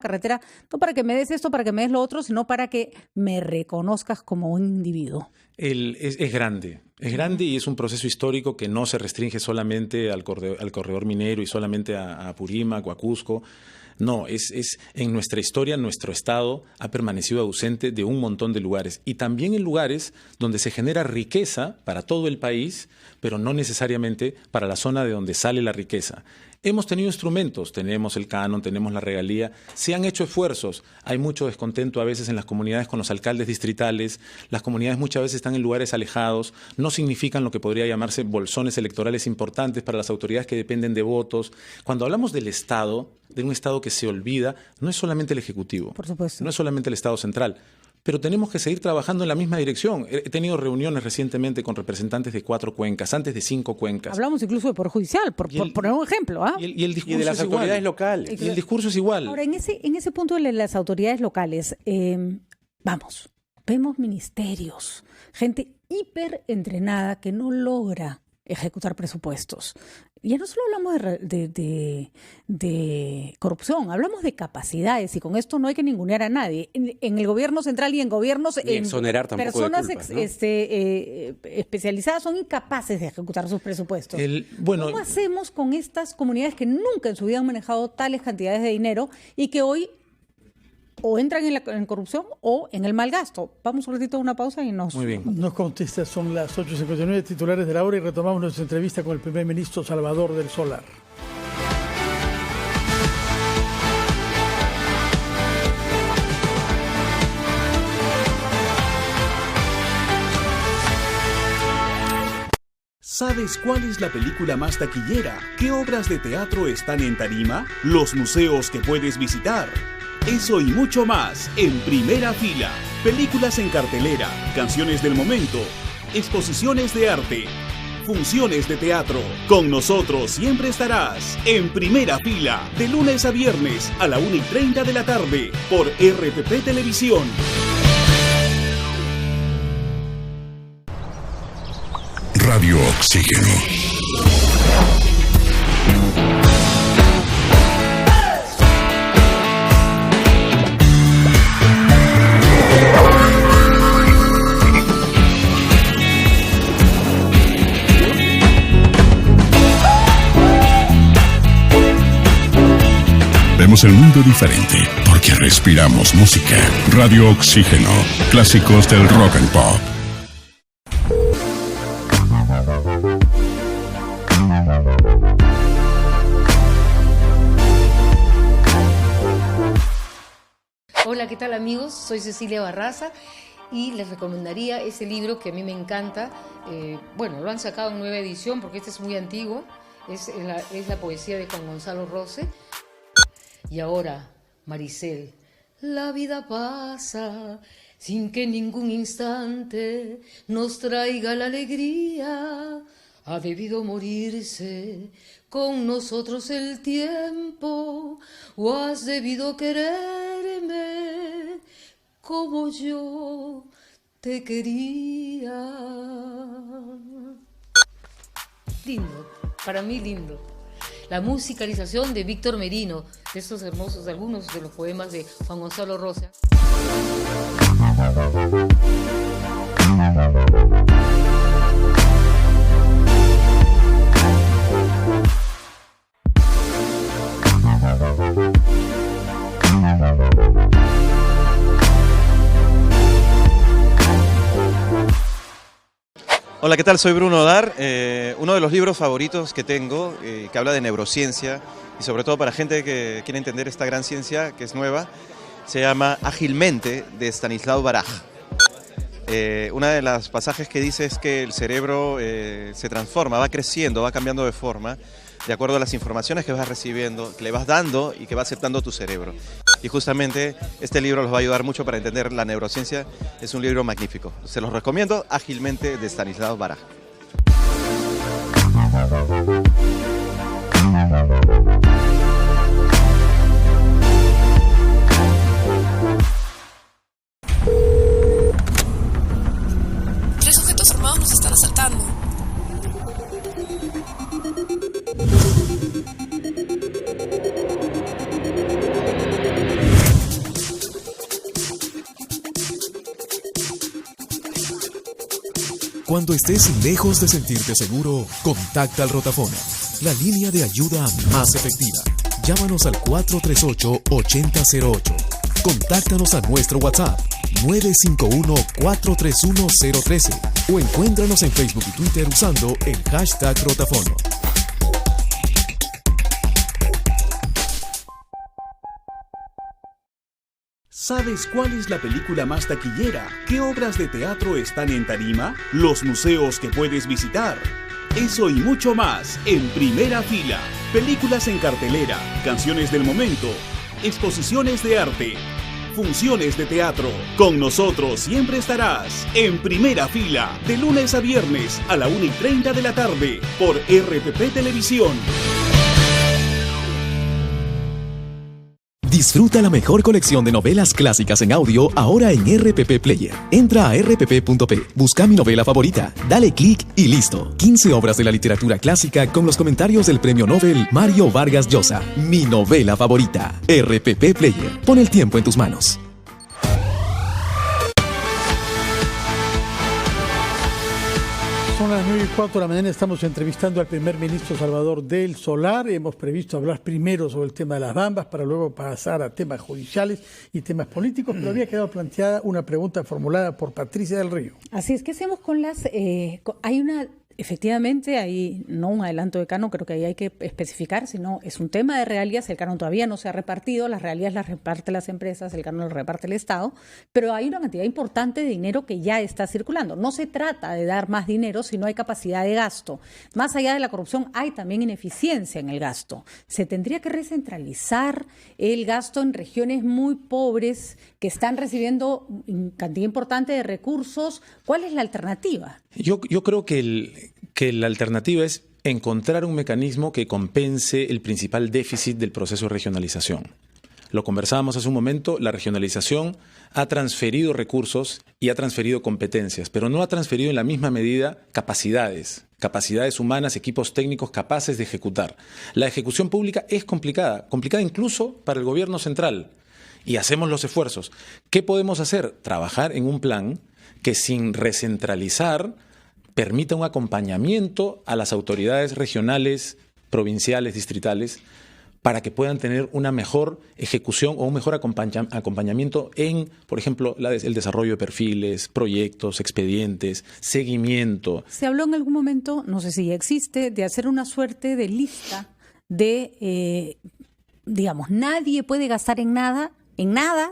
carretera, no para que me des esto, para que me des lo otro, sino para que me reconozcas como un individuo. Es grande y es un proceso histórico que no se restringe solamente al corredor minero y solamente a Apurímac o a Cusco. No, en nuestra historia, nuestro Estado ha permanecido ausente de un montón de lugares y también en lugares donde se genera riqueza para todo el país, pero no necesariamente para la zona de donde sale la riqueza. Hemos tenido instrumentos, tenemos el canon, tenemos la regalía, se han hecho esfuerzos, hay mucho descontento a veces en las comunidades con los alcaldes distritales, las comunidades muchas veces están en lugares alejados, no significan lo que podría llamarse bolsones electorales importantes para las autoridades que dependen de votos. Cuando hablamos del Estado, de un Estado que se olvida, no es solamente el Ejecutivo, por supuesto, no es solamente el Estado central. Pero tenemos que seguir trabajando en la misma dirección. He tenido reuniones recientemente con representantes de 4 cuencas, antes de 5 cuencas. Hablamos incluso de Poder Judicial, por poner un ejemplo. Y el discurso y de las autoridades locales. Y el discurso es igual. Ahora, en ese punto de las autoridades locales, vemos ministerios, gente hiper entrenada que no logra ejecutar presupuestos. Ya no solo hablamos de corrupción, hablamos de capacidades y con esto no hay que ningunear a nadie. En el gobierno central y en gobiernos, ni exonerar tampoco personas de culpas, ¿no? especializadas son incapaces de ejecutar sus presupuestos. ¿Cómo hacemos con estas comunidades que nunca en su vida han manejado tales cantidades de dinero y que hoy o entran en corrupción o en el mal gasto? Vamos un ratito a una pausa y Muy bien. Nos contesta, son las 8:59, titulares de la hora, y retomamos nuestra entrevista con el primer ministro Salvador del Solar. ¿Sabes cuál es la película más taquillera? ¿Qué obras de teatro están en tarima? ¿Los museos que puedes visitar? Eso y mucho más en Primera Fila. Películas en cartelera, canciones del momento, exposiciones de arte, funciones de teatro. Con nosotros siempre estarás en Primera Fila, de lunes a viernes a la 1:30 de la tarde por RPP Televisión. Radio Oxígeno. Vemos el mundo diferente porque respiramos música. Radio Oxígeno. Clásicos del rock and pop. Hola, ¿qué tal amigos? Soy Cecilia Barraza y les recomendaría ese libro que a mí me encanta. Lo han sacado en nueva edición porque este es muy antiguo. Es la poesía de Juan Gonzalo Rose. Y ahora, Maricel. La vida pasa sin que ningún instante nos traiga la alegría. Ha debido morirse con nosotros el tiempo, o has debido quererme como yo te quería. Lindo, para mí lindo. La musicalización de Víctor Merino, de estos hermosos, algunos de los poemas de Juan Gonzalo Rosa. Hola, ¿qué tal? Soy Bruno Dar. Uno de los libros favoritos que tengo, que habla de neurociencia y sobre todo para gente que quiere entender esta gran ciencia que es nueva, se llama Ágilmente, de Stanislav Baraj. Una de las pasajes que dice es que el cerebro se transforma, va creciendo, va cambiando de forma de acuerdo a las informaciones que vas recibiendo, que le vas dando y que va aceptando tu cerebro. Y justamente este libro los va a ayudar mucho para entender la neurociencia. Es un libro magnífico. Se los recomiendo, Ágilmente, de Stanislav Baraj. Tres sujetos armados nos están asaltando. Cuando estés lejos de sentirte seguro, contacta al Rotafono, la línea de ayuda más efectiva. Llámanos al 438-8008. Contáctanos a nuestro WhatsApp 951-431-013 o encuéntranos en Facebook y Twitter usando el hashtag Rotafono. ¿Sabes cuál es la película más taquillera? ¿Qué obras de teatro están en tarima? ¿Los museos que puedes visitar? Eso y mucho más en Primera Fila. Películas en cartelera, canciones del momento, exposiciones de arte, funciones de teatro. Con nosotros siempre estarás en Primera Fila, de lunes a viernes a la 1:30 de la tarde por RPP Televisión. Disfruta la mejor colección de novelas clásicas en audio ahora en RPP Player. Entra a rpp.p, busca mi novela favorita, dale clic y listo. 15 obras de la literatura clásica con los comentarios del premio Nobel Mario Vargas Llosa. Mi novela favorita. RPP Player. Pon el tiempo en tus manos. Son las 9:04 de la mañana, estamos entrevistando al primer ministro Salvador del Solar. Hemos previsto hablar primero sobre el tema de las Bambas para luego pasar a temas judiciales y temas políticos, pero había quedado planteada una pregunta formulada por Patricia del Río. Así es, ¿qué hacemos con las...? Hay una... Efectivamente, ahí no un adelanto de canon, creo que ahí hay que especificar, sino es un tema de regalías, el canon todavía no se ha repartido, las regalías las reparten las empresas, el canon lo reparte el Estado, pero hay una cantidad importante de dinero que ya está circulando. No se trata de dar más dinero si no hay capacidad de gasto. Más allá de la corrupción, hay también ineficiencia en el gasto. Se tendría que recentralizar el gasto en regiones muy pobres que están recibiendo cantidad importante de recursos. ¿Cuál es la alternativa? Yo creo que la alternativa es encontrar un mecanismo que compense el principal déficit del proceso de regionalización. Lo conversábamos hace un momento, la regionalización ha transferido recursos y ha transferido competencias, pero no ha transferido en la misma medida capacidades humanas, equipos técnicos capaces de ejecutar. La ejecución pública es complicada incluso para el gobierno central, y hacemos los esfuerzos. ¿Qué podemos hacer? Trabajar en un plan que sin recentralizar permita un acompañamiento a las autoridades regionales, provinciales, distritales, para que puedan tener una mejor ejecución o un mejor acompañamiento en, por ejemplo, el desarrollo de perfiles, proyectos, expedientes, seguimiento. Se habló en algún momento, no sé si ya existe, de hacer una suerte de lista de, nadie puede gastar en nada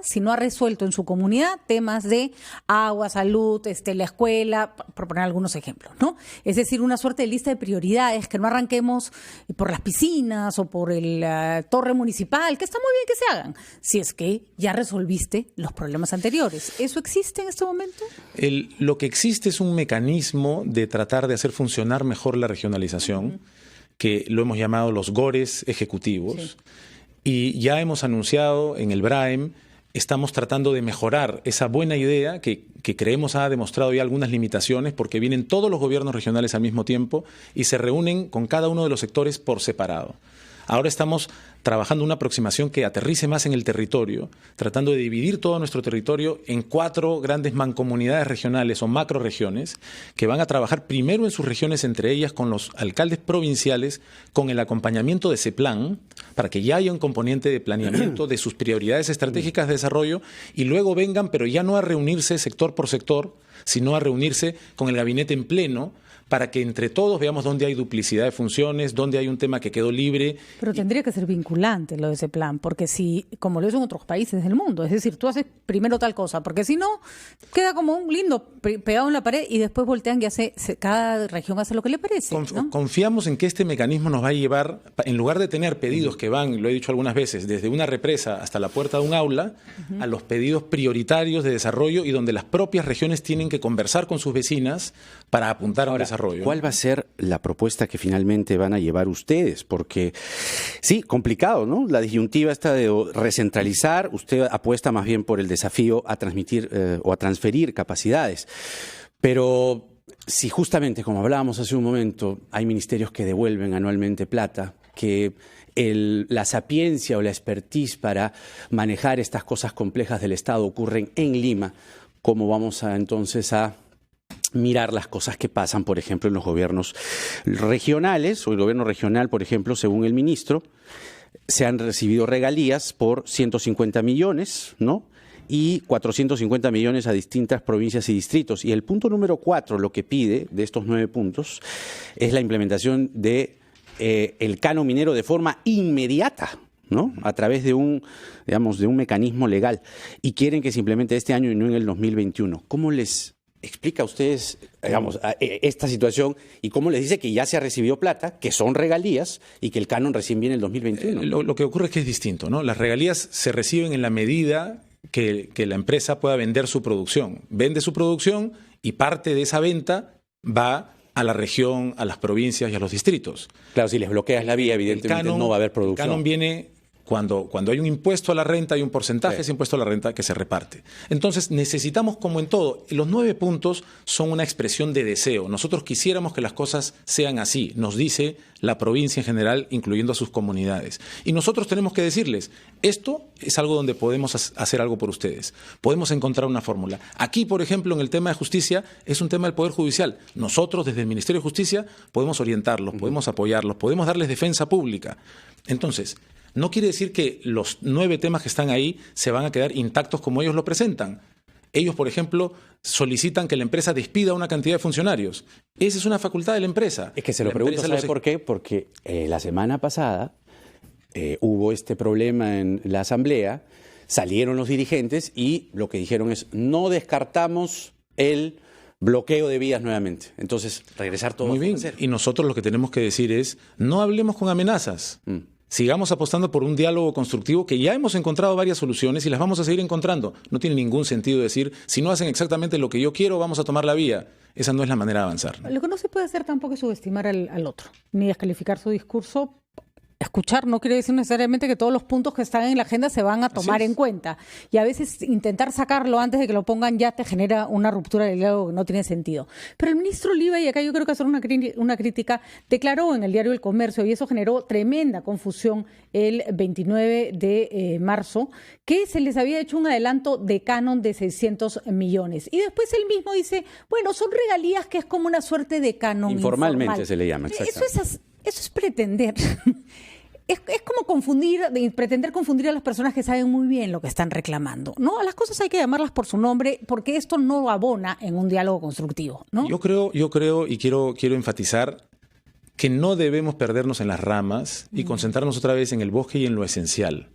si no ha resuelto en su comunidad temas de agua, salud, la escuela, por poner algunos ejemplos, ¿no? Es decir, una suerte de lista de prioridades, que no arranquemos por las piscinas o por la torre municipal, que está muy bien que se hagan, si es que ya resolviste los problemas anteriores. ¿Eso existe en este momento? Lo que existe es un mecanismo de tratar de hacer funcionar mejor la regionalización, que lo hemos llamado los GORES ejecutivos. Sí. Y ya hemos anunciado en el BRAEM, estamos tratando de mejorar esa buena idea que creemos ha demostrado ya algunas limitaciones, porque vienen todos los gobiernos regionales al mismo tiempo y se reúnen con cada uno de los sectores por separado. Ahora estamos trabajando una aproximación que aterrice más en el territorio, tratando de dividir todo nuestro territorio en 4 grandes mancomunidades regionales o macroregiones que van a trabajar primero en sus regiones, entre ellas con los alcaldes provinciales, con el acompañamiento de ese plan, para que ya haya un componente de planeamiento de sus prioridades estratégicas de desarrollo, y luego vengan, pero ya no a reunirse sector por sector, sino a reunirse con el gabinete en pleno, para que entre todos veamos dónde hay duplicidad de funciones, dónde hay un tema que quedó libre. Pero tendría que ser vinculante lo de ese plan, porque si, como lo es en otros países del mundo, es decir, tú haces primero tal cosa, porque si no, queda como un lindo pegado en la pared y después voltean y cada región hace lo que le parece, ¿no? Confiamos en que este mecanismo nos va a llevar, en lugar de tener pedidos que van, lo he dicho algunas veces, desde una represa hasta la puerta de un aula, a los pedidos prioritarios de desarrollo, y donde las propias regiones tienen que conversar con sus vecinas para apuntar a un desarrollo. ¿Cuál va a ser la propuesta que finalmente van a llevar ustedes? Porque sí, complicado, ¿no? La disyuntiva está de recentralizar, usted apuesta más bien por el desafío a transmitir o a transferir capacidades. Pero si justamente, como hablábamos hace un momento, hay ministerios que devuelven anualmente plata, que la sapiencia o la expertise para manejar estas cosas complejas del Estado ocurren en Lima, ¿cómo vamos entonces a mirar las cosas que pasan, por ejemplo, en los gobiernos regionales, o el gobierno regional, por ejemplo, según el ministro, se han recibido regalías por 150 millones, ¿no? Y 450 millones a distintas provincias y distritos. Y el punto número 4, lo que pide de estos 9 puntos, es la implementación de el canon minero de forma inmediata, ¿no? A través de un mecanismo legal. Y quieren que se implemente este año y no en el 2021. ¿Cómo les explica a ustedes, esta situación y cómo les dice que ya se ha recibido plata, que son regalías y que el canon recién viene en el 2021? Lo que ocurre es que es distinto, ¿no? Las regalías se reciben en la medida que la empresa pueda vender su producción. Vende su producción y parte de esa venta va a la región, a las provincias y a los distritos. Claro, si les bloqueas la vía, evidentemente no va a haber producción. El canon viene cuando hay un impuesto a la renta, hay un porcentaje de ese impuesto a la renta que se reparte. Entonces necesitamos, como en todo, los 9 puntos son una expresión de deseo. Nosotros quisiéramos que las cosas sean así, nos dice la provincia en general, incluyendo a sus comunidades. Y nosotros tenemos que decirles, esto es algo donde podemos hacer algo por ustedes. Podemos encontrar una fórmula. Aquí, por ejemplo, en el tema de justicia, es un tema del Poder Judicial. Nosotros, desde el Ministerio de Justicia, podemos orientarlos, podemos apoyarlos, podemos darles defensa pública. Entonces, no quiere decir que los 9 temas que están ahí se van a quedar intactos como ellos lo presentan. Ellos, por ejemplo, solicitan que la empresa despida a una cantidad de funcionarios. Esa es una facultad de la empresa. Es que se lo pregunto, ¿sabe por qué? Porque la semana pasada hubo este problema en la Asamblea, salieron los dirigentes y lo que dijeron es no descartamos el bloqueo de vías nuevamente. Entonces, regresar todo. Muy bien. Y nosotros lo que tenemos que decir es no hablemos con amenazas. Sigamos apostando por un diálogo constructivo que ya hemos encontrado varias soluciones y las vamos a seguir encontrando. No tiene ningún sentido decir, si no hacen exactamente lo que yo quiero, vamos a tomar la vía. Esa no es la manera de avanzar. Lo que no se puede hacer tampoco es subestimar al otro, ni descalificar su discurso. Escuchar no quiere decir necesariamente que todos los puntos que están en la agenda se van a tomar en cuenta. Y a veces intentar sacarlo antes de que lo pongan ya te genera una ruptura del diálogo que no tiene sentido. Pero el ministro Oliva, y acá yo creo que hacer una crítica, declaró en el diario El Comercio, y eso generó tremenda confusión el 29 de marzo, que se les había hecho un adelanto de canon de 600 millones. Y después él mismo dice, bueno, son regalías que es como una suerte de canon informal. Se le llama, exactamente. Eso es pretender. Es como pretender confundir a las personas que saben muy bien lo que están reclamando, ¿no? A las cosas hay que llamarlas por su nombre porque esto no abona en un diálogo constructivo, ¿no? Yo creo y quiero enfatizar que no debemos perdernos en las ramas y concentrarnos otra vez en el bosque y en lo esencial.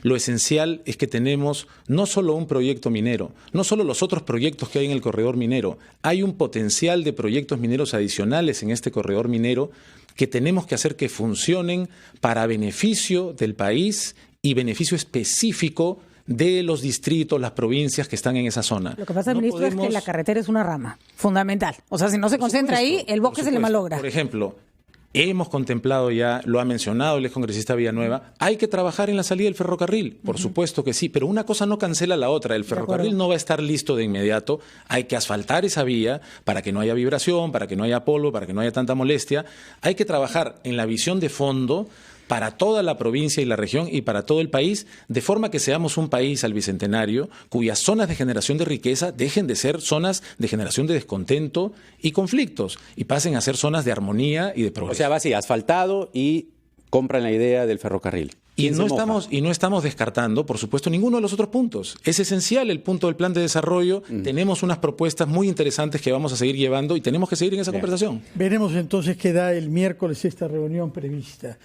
Lo esencial es que tenemos no solo un proyecto minero, no solo los otros proyectos que hay en el corredor minero, hay un potencial de proyectos mineros adicionales en este corredor minero que tenemos que hacer que funcionen para beneficio del país y beneficio específico de los distritos, las provincias que están en esa zona. Lo que pasa, ministro, es que la carretera es una rama fundamental. O sea, si no se concentra ahí, el bosque se le malogra. Por ejemplo, hemos contemplado ya, lo ha mencionado el excongresista Villanueva, hay que trabajar en la salida del ferrocarril, por supuesto que sí, pero una cosa no cancela la otra. El ferrocarril no va a estar listo de inmediato, hay que asfaltar esa vía para que no haya vibración, para que no haya polvo, para que no haya tanta molestia. Hay que trabajar en la visión de fondo para toda la provincia y la región y para todo el país, de forma que seamos un país al bicentenario cuyas zonas de generación de riqueza dejen de ser zonas de generación de descontento y conflictos y pasen a ser zonas de armonía y de progreso. O sea, va así, asfaltado y compran la idea del ferrocarril. Y no estamos descartando, por supuesto, ninguno de los otros puntos. Es esencial el punto del plan de desarrollo. Tenemos unas propuestas muy interesantes que vamos a seguir llevando y tenemos que seguir en esa conversación. Veremos entonces qué da el miércoles esta reunión prevista.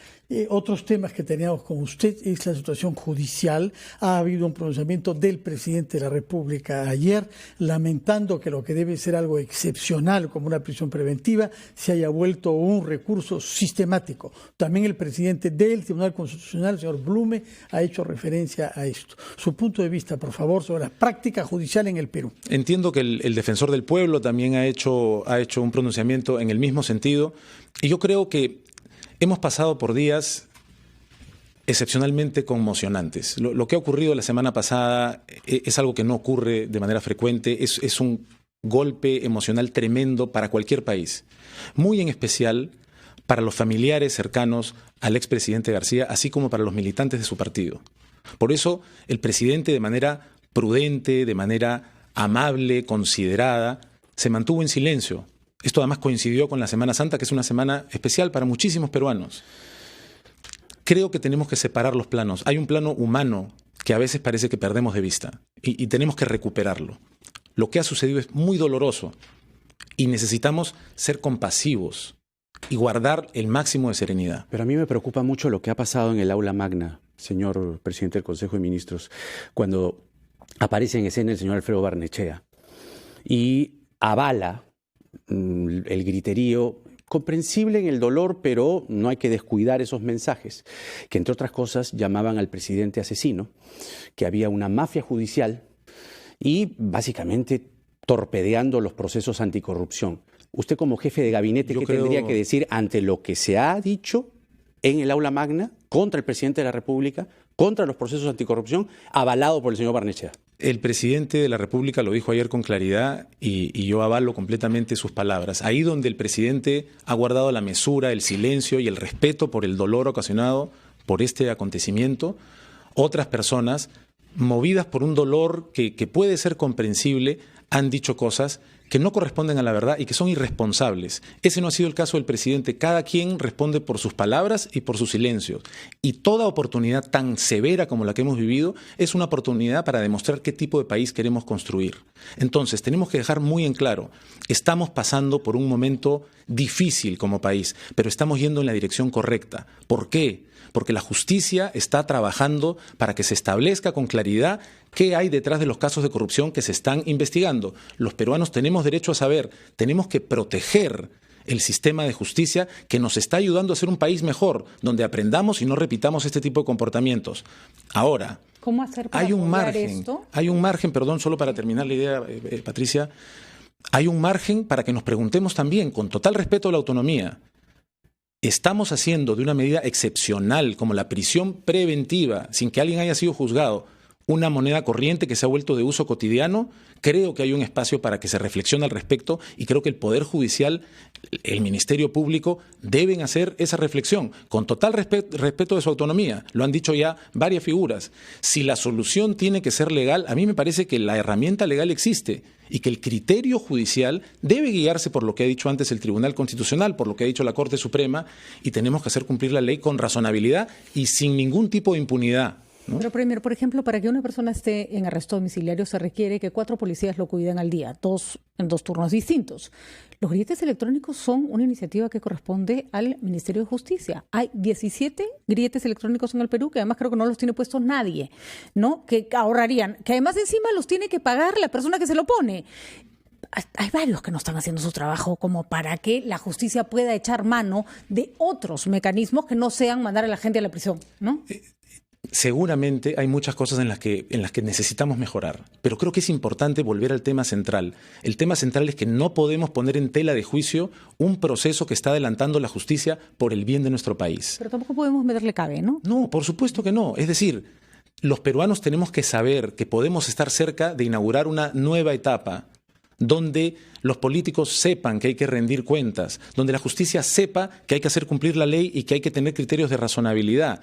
Otros temas que teníamos con usted es la situación judicial. Ha habido un pronunciamiento del presidente de la República ayer lamentando que lo que debe ser algo excepcional como una prisión preventiva se haya vuelto un recurso sistemático. También el presidente del Tribunal Constitucional, el señor Blume, ha hecho referencia a esto. Su punto de vista, por favor, sobre la práctica judicial en el Perú. Entiendo que el defensor del pueblo también ha hecho un pronunciamiento en el mismo sentido y yo creo que hemos pasado por días excepcionalmente conmocionantes. Lo que ha ocurrido la semana pasada es algo que no ocurre de manera frecuente, es un golpe emocional tremendo para cualquier país, muy en especial para los familiares cercanos al expresidente García, así como para los militantes de su partido. Por eso, el presidente, de manera prudente, de manera amable, considerada, se mantuvo en silencio. Esto además coincidió con la Semana Santa, que es una semana especial para muchísimos peruanos. Creo que tenemos que separar los planos. Hay un plano humano que a veces parece que perdemos de vista y tenemos que recuperarlo. Lo que ha sucedido es muy doloroso y necesitamos ser compasivos y guardar el máximo de serenidad. Pero a mí me preocupa mucho lo que ha pasado en el aula magna, señor presidente del Consejo de Ministros, cuando aparece en escena el señor Alfredo Barnechea y avala el griterío, comprensible en el dolor, pero no hay que descuidar esos mensajes, que entre otras cosas llamaban al presidente asesino, que había una mafia judicial y básicamente torpedeando los procesos anticorrupción. Usted como jefe de gabinete, ¿qué tendría que decir ante lo que se ha dicho en el aula magna contra el presidente de la República, contra los procesos anticorrupción, avalado por el señor Barnechea? El presidente de la República lo dijo ayer con claridad y yo avalo completamente sus palabras. Ahí donde el presidente ha guardado la mesura, el silencio y el respeto por el dolor ocasionado por este acontecimiento, otras personas, movidas por un dolor que puede ser comprensible, han dicho cosas que no corresponden a la verdad y que son irresponsables. Ese no ha sido el caso del presidente. Cada quien responde por sus palabras y por sus silencios. Y toda oportunidad tan severa como la que hemos vivido es una oportunidad para demostrar qué tipo de país queremos construir. Entonces, tenemos que dejar muy en claro, estamos pasando por un momento difícil como país, pero estamos yendo en la dirección correcta. ¿Por qué? Porque la justicia está trabajando para que se establezca con claridad qué hay detrás de los casos de corrupción que se están investigando. Los peruanos tenemos derecho a saber, tenemos que proteger el sistema de justicia que nos está ayudando a ser un país mejor, donde aprendamos y no repitamos este tipo de comportamientos. Ahora, ¿cómo hacer para esto? Hay un margen, perdón, solo para terminar la idea, Patricia, hay un margen para que nos preguntemos también, con total respeto a la autonomía, ¿estamos haciendo de una medida excepcional como la prisión preventiva, sin que alguien haya sido juzgado, una moneda corriente que se ha vuelto de uso cotidiano? Creo que hay un espacio para que se reflexione al respecto y creo que el Poder Judicial, el Ministerio Público deben hacer esa reflexión con total respeto de su autonomía. Lo han dicho ya varias figuras. Si la solución tiene que ser legal, a mí me parece que la herramienta legal existe y que el criterio judicial debe guiarse por lo que ha dicho antes el Tribunal Constitucional, por lo que ha dicho la Corte Suprema, y tenemos que hacer cumplir la ley con razonabilidad y sin ningún tipo de impunidad, ¿no? Pero, Premier, por ejemplo, para que una persona esté en arresto domiciliario se requiere que 4 policías lo cuiden al día, en 2 turnos distintos. Los grilletes electrónicos son una iniciativa que corresponde al Ministerio de Justicia. Hay 17 grilletes electrónicos en el Perú, que además creo que no los tiene puestos nadie, ¿no? Que ahorrarían, que además encima los tiene que pagar la persona que se lo pone. Hay varios que no están haciendo su trabajo como para que la justicia pueda echar mano de otros mecanismos que no sean mandar a la gente a la prisión, ¿no? Seguramente hay muchas cosas en las que necesitamos mejorar, pero creo que es importante volver al tema central. El tema central es que no podemos poner en tela de juicio un proceso que está adelantando la justicia por el bien de nuestro país. Pero tampoco podemos meterle cabe, ¿no? No, por supuesto que no. Es decir, los peruanos tenemos que saber que podemos estar cerca de inaugurar una nueva etapa donde los políticos sepan que hay que rendir cuentas, donde la justicia sepa que hay que hacer cumplir la ley y que hay que tener criterios de razonabilidad.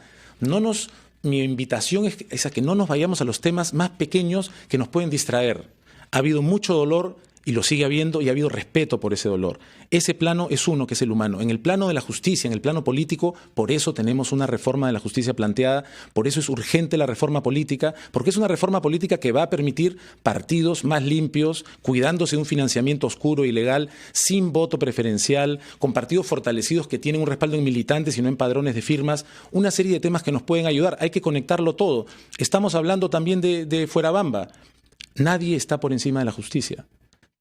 Mi invitación es a que no nos vayamos a los temas más pequeños que nos pueden distraer. Ha habido mucho dolor y lo sigue habiendo y ha habido respeto por ese dolor. Ese plano es uno, que es el humano. En el plano de la justicia, en el plano político, por eso tenemos una reforma de la justicia planteada, por eso es urgente la reforma política, porque es una reforma política que va a permitir partidos más limpios, cuidándose de un financiamiento oscuro, ilegal, sin voto preferencial, con partidos fortalecidos que tienen un respaldo en militantes y no en padrones de firmas, una serie de temas que nos pueden ayudar. Hay que conectarlo todo. Estamos hablando también de Fuerabamba. Nadie está por encima de la justicia.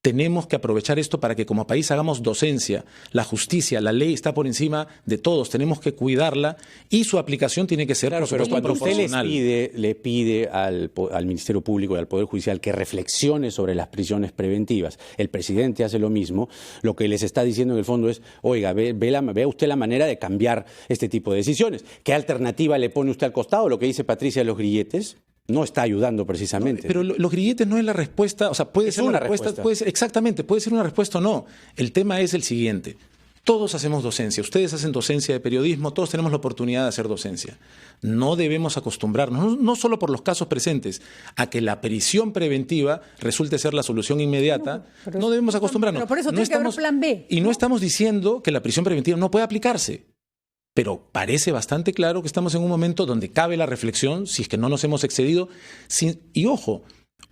Tenemos que aprovechar esto para que como país hagamos docencia. La justicia, la ley está por encima de todos. Tenemos que cuidarla y su aplicación tiene que ser, claro, pero cuando usted le pide al Ministerio Público y al Poder Judicial que reflexione sobre las prisiones preventivas, el presidente hace lo mismo, lo que les está diciendo en el fondo es, oiga, vea usted la manera de cambiar este tipo de decisiones. ¿Qué alternativa le pone usted al costado? Lo que dice Patricia de los grilletes no está ayudando precisamente. Pero los grilletes no es la respuesta, o sea, puede ser una respuesta, puede ser, exactamente, puede ser una respuesta o no. El tema es el siguiente. Todos hacemos docencia, ustedes hacen docencia de periodismo, todos tenemos la oportunidad de hacer docencia. No debemos acostumbrarnos, no solo por los casos presentes, a que la prisión preventiva resulte ser la solución inmediata. No debemos acostumbrarnos. Pero por eso tiene que haber un plan B. Y no estamos diciendo que la prisión preventiva no puede aplicarse. Pero parece bastante claro que estamos en un momento donde cabe la reflexión, si es que no nos hemos excedido. Y ojo,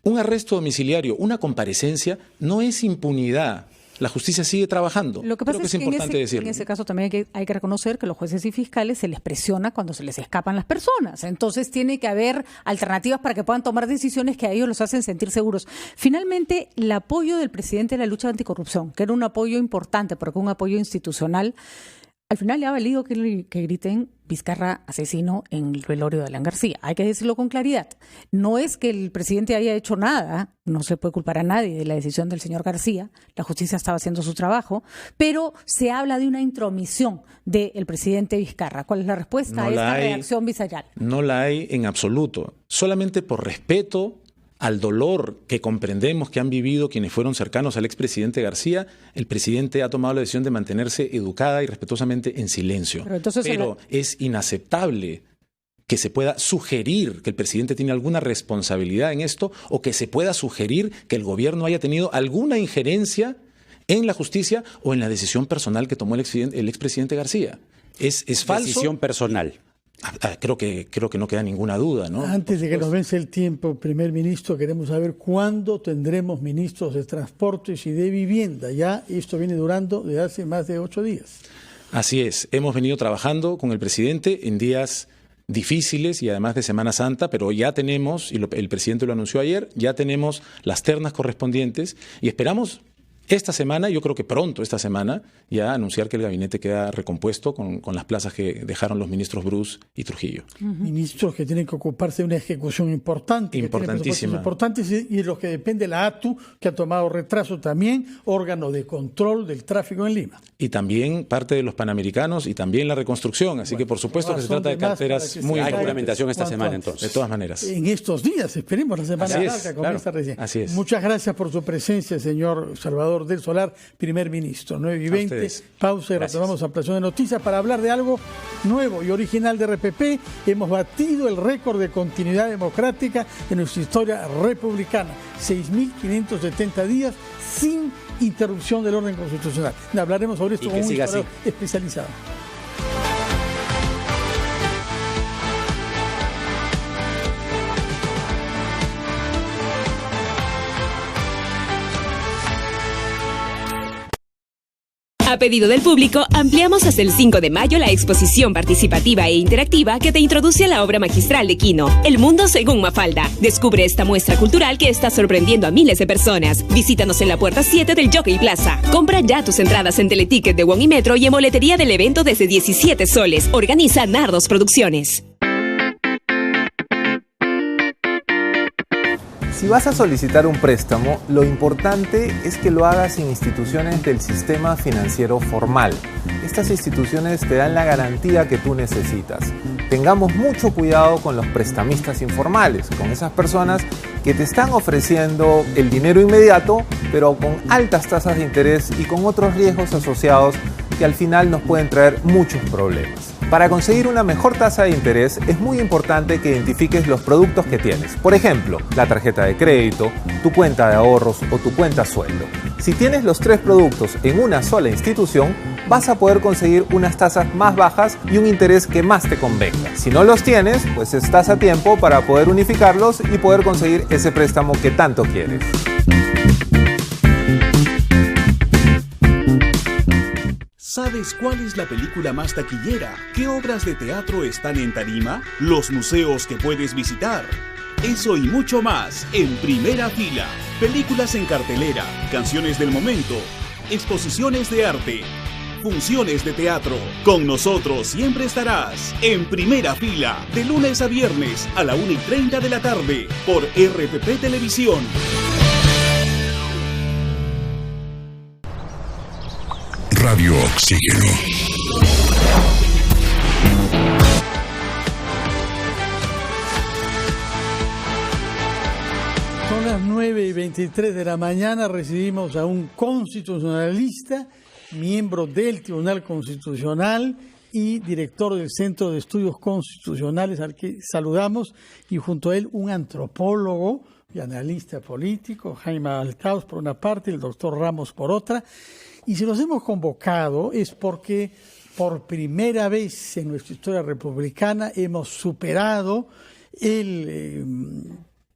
un arresto domiciliario, una comparecencia, no es impunidad. La justicia sigue trabajando. Lo que pasa es que importante decirlo. En ese caso también hay que reconocer que los jueces y fiscales se les presiona cuando se les escapan las personas. Entonces tiene que haber alternativas para que puedan tomar decisiones que a ellos los hacen sentir seguros. Finalmente, el apoyo del presidente de la lucha anticorrupción, que era un apoyo importante porque un apoyo institucional, al final le ha valido que griten Vizcarra asesino en el velorio de Alan García. Hay que decirlo con claridad. No es que el presidente haya hecho nada, no se puede culpar a nadie de la decisión del señor García, la justicia estaba haciendo su trabajo, pero se habla de una intromisión del presidente Vizcarra. ¿Cuál es la respuesta a esta reacción visceral? No la hay en absoluto. Solamente por respeto al dolor que comprendemos que han vivido quienes fueron cercanos al expresidente García, el presidente ha tomado la decisión de mantenerse educada y respetuosamente en silencio. Pero es inaceptable que se pueda sugerir que el presidente tiene alguna responsabilidad en esto o que se pueda sugerir que el gobierno haya tenido alguna injerencia en la justicia o en la decisión personal que tomó el expresidente García. Es falso. Decisión personal. Creo que no queda ninguna duda, ¿no? Antes de que nos vence el tiempo, primer ministro, queremos saber cuándo tendremos ministros de Transportes y de Vivienda. Ya esto viene durando desde hace más de 8 días. Así es. Hemos venido trabajando con el presidente en días difíciles y además de Semana Santa, pero ya tenemos, y el presidente lo anunció ayer, ya tenemos las ternas correspondientes y esperamos esta semana, yo creo que pronto esta semana, ya anunciar que el gabinete queda recompuesto con las plazas que dejaron los ministros Bruce y Trujillo. Ministros que tienen que ocuparse de una ejecución importante. Importantísima. Importantes y los que depende la ATU, que ha tomado retraso también, órgano de control del tráfico en Lima. Y también parte de los Panamericanos y también la reconstrucción. Así que por supuesto que se trata de carteras muy importantes. Hay juramentación esta semana entonces. De todas maneras. En estos días, esperemos la semana larga comienza recién. Así es. Muchas gracias por su presencia, señor Salvador del Solar, primer ministro. 9:20, pausa y retomamos ampliación de noticias para hablar de algo nuevo y original de RPP. Hemos batido el récord de continuidad democrática en nuestra historia republicana. 6.570 días sin interrupción del orden constitucional. Hablaremos sobre esto con un historiador especializado. A pedido del público, ampliamos hasta el 5 de mayo la exposición participativa e interactiva que te introduce a la obra magistral de Quino, El Mundo según Mafalda. Descubre esta muestra cultural que está sorprendiendo a miles de personas. Visítanos en la puerta 7 del Jockey Plaza. Compra ya tus entradas en Teleticket de Won y Metro y en boletería del evento desde 17 soles. Organiza Nardos Producciones. Si vas a solicitar un préstamo, lo importante es que lo hagas en instituciones del sistema financiero formal. Estas instituciones te dan la garantía que tú necesitas. Tengamos mucho cuidado con los prestamistas informales, con esas personas que te están ofreciendo el dinero inmediato, pero con altas tasas de interés y con otros riesgos asociados que al final nos pueden traer muchos problemas. Para conseguir una mejor tasa de interés es muy importante que identifiques los productos que tienes. Por ejemplo, la tarjeta de crédito, tu cuenta de ahorros o tu cuenta sueldo. Si tienes los 3 productos en una sola institución, vas a poder conseguir unas tasas más bajas y un interés que más te convenga. Si no los tienes, pues estás a tiempo para poder unificarlos y poder conseguir ese préstamo que tanto quieres. ¿Sabes cuál es la película más taquillera? ¿Qué obras de teatro están en tarima? ¿Los museos que puedes visitar? Eso y mucho más en Primera Fila. Películas en cartelera, canciones del momento, exposiciones de arte, funciones de teatro. Con nosotros siempre estarás en Primera Fila, de lunes a viernes a la 1:30 de la tarde por RPP Televisión. Radio Oxígeno. Son las 9:23 de la mañana, recibimos a un constitucionalista miembro del Tribunal Constitucional y director del Centro de Estudios Constitucionales, al que saludamos, y junto a él un antropólogo y analista político, Jaime Alcaus por una parte, el doctor Ramos por otra. Y si los hemos convocado es porque por primera vez en nuestra historia republicana hemos superado el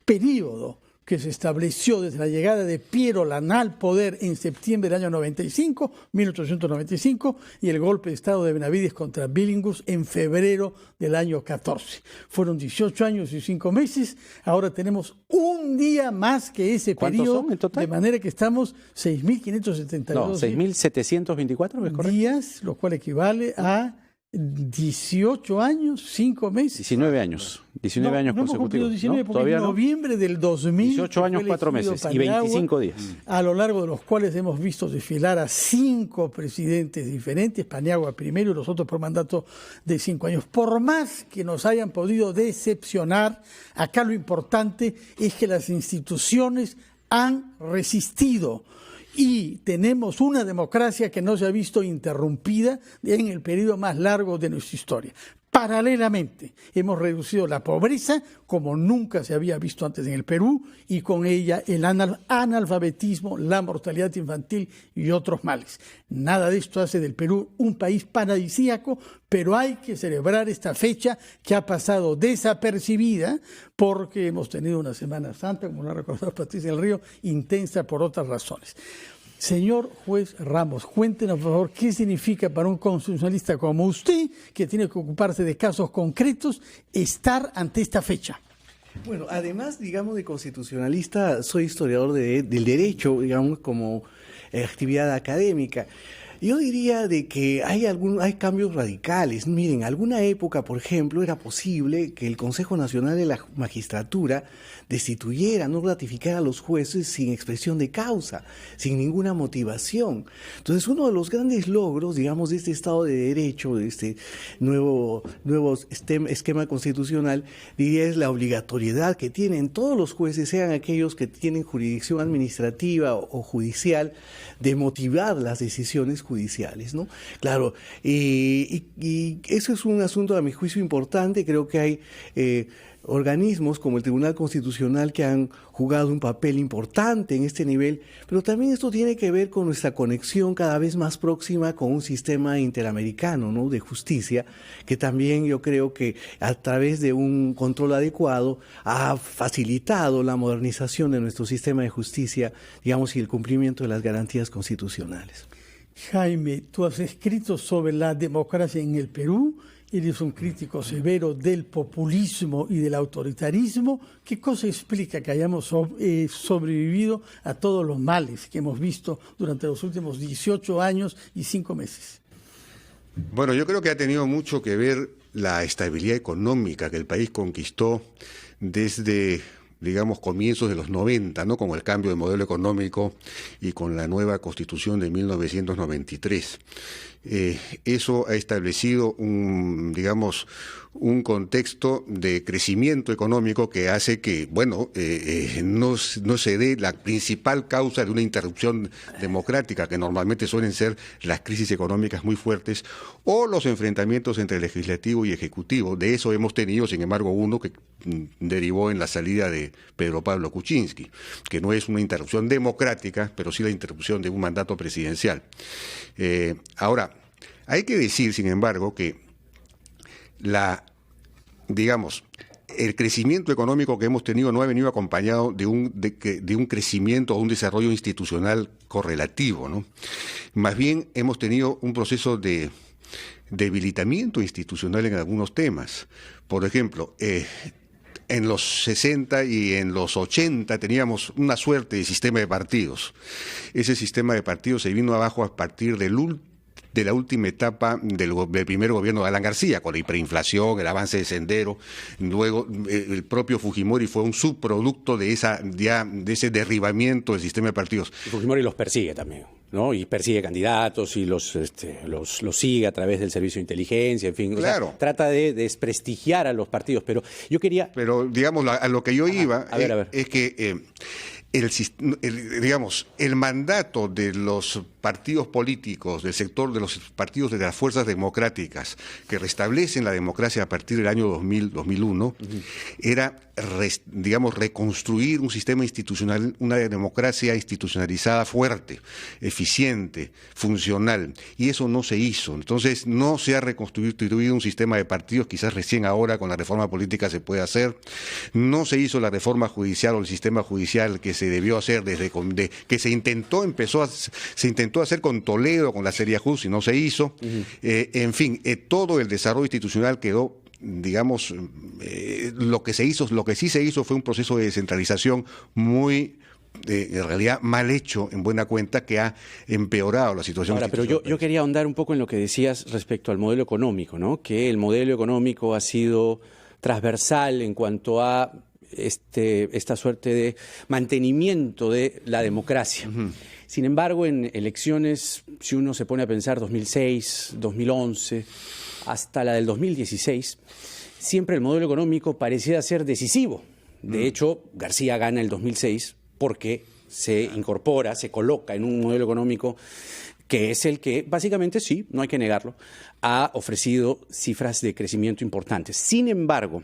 período que se estableció desde la llegada de Piero Lana al poder en septiembre del año 1895, y el golpe de Estado de Benavides contra Billinghurst en febrero del año 14. Fueron 18 años y 5 meses, ahora tenemos un día más que ese periodo, son en total? De manera que estamos 6.572 no, 6.724, ¿es correcto? Días, lo cual equivale a 18 años, 5 meses. 19 años. 19 años consecutivos. 19 ¿no? Porque Todavía en noviembre del 2000... 18 años, 4 meses y 25 días. A lo largo de los cuales hemos visto desfilar a 5 presidentes diferentes, Paniagua primero y los otros por mandato de 5 años. Por más que nos hayan podido decepcionar, acá lo importante es que las instituciones han resistido. Y tenemos una democracia que no se ha visto interrumpida en el periodo más largo de nuestra historia. Paralelamente, hemos reducido la pobreza como nunca se había visto antes en el Perú, y con ella el analfabetismo, la mortalidad infantil y otros males. Nada de esto hace del Perú un país paradisíaco, pero hay que celebrar esta fecha que ha pasado desapercibida porque hemos tenido una Semana Santa, como lo ha recordado Patricia del Río, intensa por otras razones. Señor juez Ramos, cuéntenos, por favor, qué significa para un constitucionalista como usted, que tiene que ocuparse de casos concretos, estar ante esta fecha. Bueno, además, digamos, de constitucionalista, soy historiador del derecho, digamos, como actividad académica. Yo diría de que hay cambios radicales. Miren, alguna época, por ejemplo, era posible que el Consejo Nacional de la Magistratura destituyera, no ratificara a los jueces sin expresión de causa, sin ninguna motivación. Entonces, uno de los grandes logros, digamos, de este Estado de Derecho, de este nuevo esquema constitucional, diría, es la obligatoriedad que tienen todos los jueces, sean aquellos que tienen jurisdicción administrativa o judicial, de motivar las decisiones judiciales, ¿no? Claro, y eso es un asunto a mi juicio importante. Creo que hay organismos como el Tribunal Constitucional que han jugado un papel importante en este nivel, pero también esto tiene que ver con nuestra conexión cada vez más próxima con un sistema interamericano, ¿no?, de justicia, que también yo creo que a través de un control adecuado ha facilitado la modernización de nuestro sistema de justicia, digamos, y el cumplimiento de las garantías constitucionales. Jaime, tú has escrito sobre la democracia en el Perú. Eres un crítico severo del populismo y del autoritarismo. ¿Qué cosa explica que hayamos sobrevivido a todos los males que hemos visto durante los últimos 18 años y 5 meses? Bueno, yo creo que ha tenido mucho que ver la estabilidad económica que el país conquistó desde, digamos, comienzos de los 90, ¿no?, con el cambio de modelo económico y con la nueva Constitución de 1993. Eso ha establecido un contexto de crecimiento económico que hace que, bueno, no se dé la principal causa de una interrupción democrática, que normalmente suelen ser las crisis económicas muy fuertes o los enfrentamientos entre legislativo y ejecutivo. De eso hemos tenido, sin embargo, uno que derivó en la salida de Pedro Pablo Kuczynski, que no es una interrupción democrática, pero sí la interrupción de un mandato presidencial. Ahora, hay que decir, sin embargo, que el crecimiento económico que hemos tenido no ha venido acompañado de un crecimiento o un desarrollo institucional correlativo, ¿no? Más bien hemos tenido un proceso de debilitamiento institucional en algunos temas. Por ejemplo, en los 60 y en los 80 teníamos una suerte de sistema de partidos. Ese sistema de partidos se vino abajo a partir de la última etapa del primer gobierno de Alan García, con la hiperinflación, el avance de Sendero. Luego el propio Fujimori fue un subproducto de ese derribamiento del sistema de partidos. Y Fujimori los persigue también, ¿no? Y persigue candidatos y los sigue a través del servicio de inteligencia, en fin. Claro. O sea, trata de desprestigiar a los partidos, pero yo quería... Pero, digamos, a lo que yo iba es que el mandato de los partidos políticos, del sector de los partidos de las fuerzas democráticas que restablecen la democracia a partir del año 2001, era, reconstruir un sistema institucional, una democracia institucionalizada fuerte, eficiente, funcional, y eso no se hizo. Entonces no se ha reconstruido un sistema de partidos, quizás recién ahora con la reforma política se puede hacer. No se hizo la reforma judicial o el sistema judicial que se debió hacer que se intentó hacer con Toledo, con la Serie Jus, y no se hizo. En fin, todo el desarrollo institucional quedó, lo que sí se hizo fue un proceso de descentralización muy, en realidad, mal hecho, en buena cuenta, que ha empeorado la situación. Ahora, pero yo quería ahondar un poco en lo que decías respecto al modelo económico, ¿no? Que el modelo económico ha sido transversal en cuanto a esta suerte de mantenimiento de la democracia. Sin embargo, en elecciones, si uno se pone a pensar 2006, 2011, hasta la del 2016, siempre el modelo económico parecía ser decisivo. De hecho, García gana el 2006 porque se incorpora, se coloca en un modelo económico que es el que, básicamente, sí, no hay que negarlo, ha ofrecido cifras de crecimiento importantes. Sin embargo,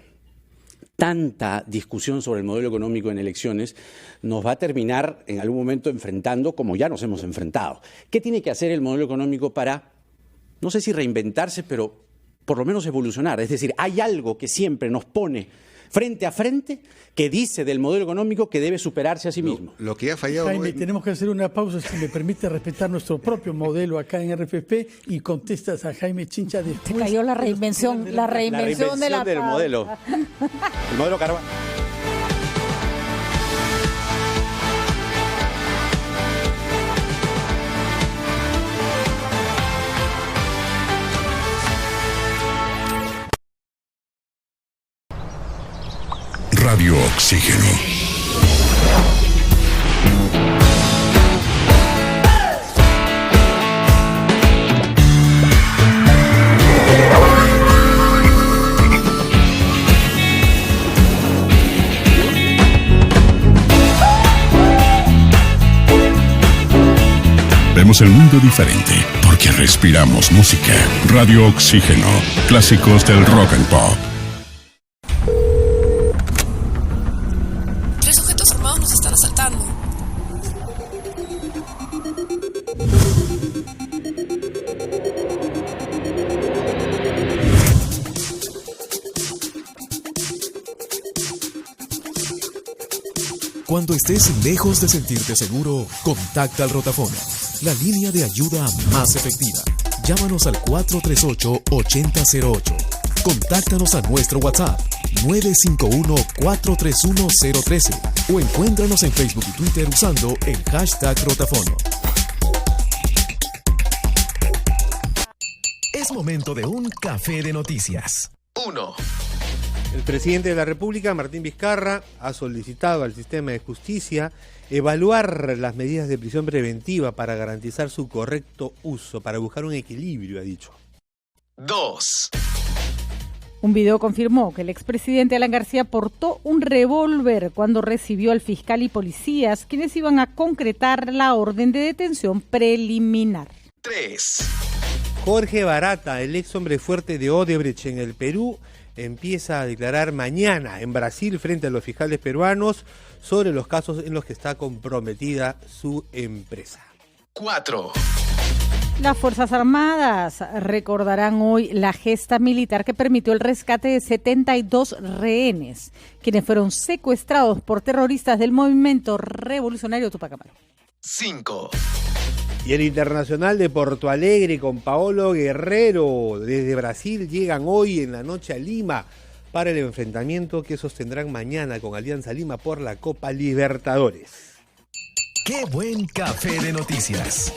tanta discusión sobre el modelo económico en elecciones nos va a terminar en algún momento enfrentando como ya nos hemos enfrentado. ¿Qué tiene que hacer el modelo económico para, no sé si reinventarse, pero por lo menos evolucionar? Es decir, hay algo que siempre nos pone frente a frente que dice del modelo económico que debe superarse a sí mismo. Lo que ha fallado... Jaime, tenemos que hacer una pausa, si me permite, respetar nuestro propio modelo acá en RPP, y contestas a Jaime Chincha después. Se cayó la reinvención del modelo. El modelo Carvajal. Radio Oxígeno. Vemos el mundo diferente porque respiramos música. Radio Oxígeno. Clásicos del rock and pop. Nos están asaltando. Cuando estés lejos de sentirte seguro, contacta al Rotafono, la línea de ayuda más efectiva. Llámanos al 438-8008. Contáctanos a nuestro WhatsApp 951-431-013 o encuéntranos en Facebook y Twitter usando el hashtag Rotafono. Es momento de un café de noticias. 1. El presidente de la República, Martín Vizcarra, ha solicitado al sistema de justicia evaluar las medidas de prisión preventiva para garantizar su correcto uso, para buscar un equilibrio, ha dicho. 2. Un video confirmó que el expresidente Alan García portó un revólver cuando recibió al fiscal y policías, quienes iban a concretar la orden de detención preliminar. 3. Jorge Barata, el ex hombre fuerte de Odebrecht en el Perú, empieza a declarar mañana en Brasil frente a los fiscales peruanos sobre los casos en los que está comprometida su empresa. 4. Las Fuerzas Armadas recordarán hoy la gesta militar que permitió el rescate de 72 rehenes, quienes fueron secuestrados por terroristas del movimiento revolucionario Tupac Amaru. 5. Y el Internacional de Porto Alegre con Paolo Guerrero desde Brasil llegan hoy en la noche a Lima para el enfrentamiento que sostendrán mañana con Alianza Lima por la Copa Libertadores. ¡Qué buen café de noticias!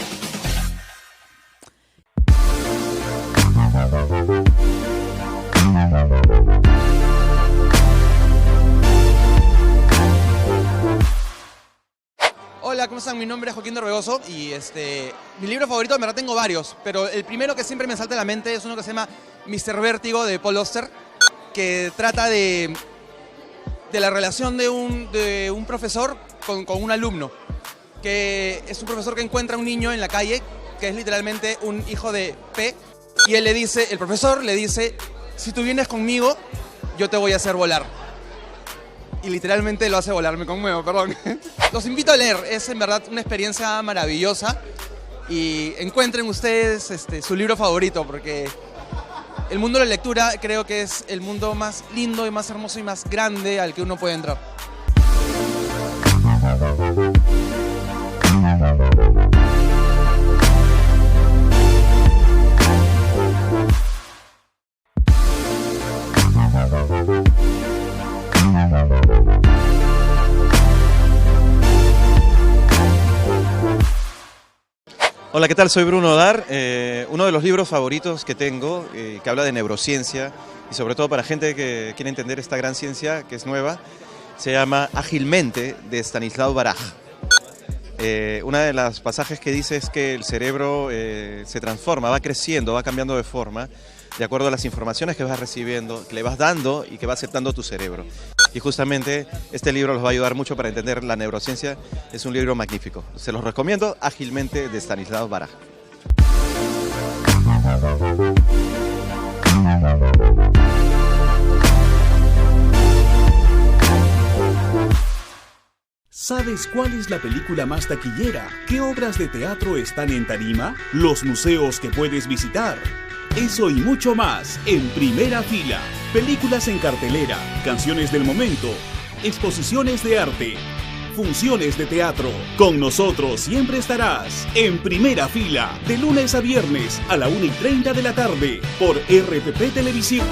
Hola, ¿cómo están? Mi nombre es Joaquín Dorbegoso y mi libro favorito, en verdad tengo varios, pero el primero que siempre me salta a la mente es uno que se llama Mr. Vértigo de Paul Auster, que trata de la relación de un profesor con un alumno, que es un profesor que encuentra a un niño en la calle, que es literalmente un hijo de P, y él le dice, el profesor le dice, si tú vienes conmigo, yo te voy a hacer volar. Y literalmente lo hace volar, me conmuevo, perdón. Los invito a leer, es en verdad una experiencia maravillosa, y encuentren ustedes su libro favorito, porque el mundo de la lectura creo que es el mundo más lindo y más hermoso y más grande al que uno puede entrar. Hola, ¿qué tal? Soy Bruno Dar. Uno de los libros favoritos que tengo, que habla de neurociencia y sobre todo para gente que quiere entender esta gran ciencia que es nueva, se llama Ágilmente, de Stanislav Baraj. Una de las pasajes que dice es que el cerebro se transforma, va creciendo, va cambiando de forma de acuerdo a las informaciones que vas recibiendo, que le vas dando y que va aceptando tu cerebro. Y justamente este libro los va a ayudar mucho para entender la neurociencia. Es un libro magnífico. Se los recomiendo, Ágilmente, de Stanislav Baraj. ¿Sabes cuál es la película más taquillera? ¿Qué obras de teatro están en tarima? ¿Los museos que puedes visitar? Eso y mucho más en Primera Fila. Películas en cartelera, canciones del momento, exposiciones de arte, funciones de teatro. Con nosotros siempre estarás en Primera Fila, de lunes a viernes a la 1:30 de la tarde por RPP Televisión.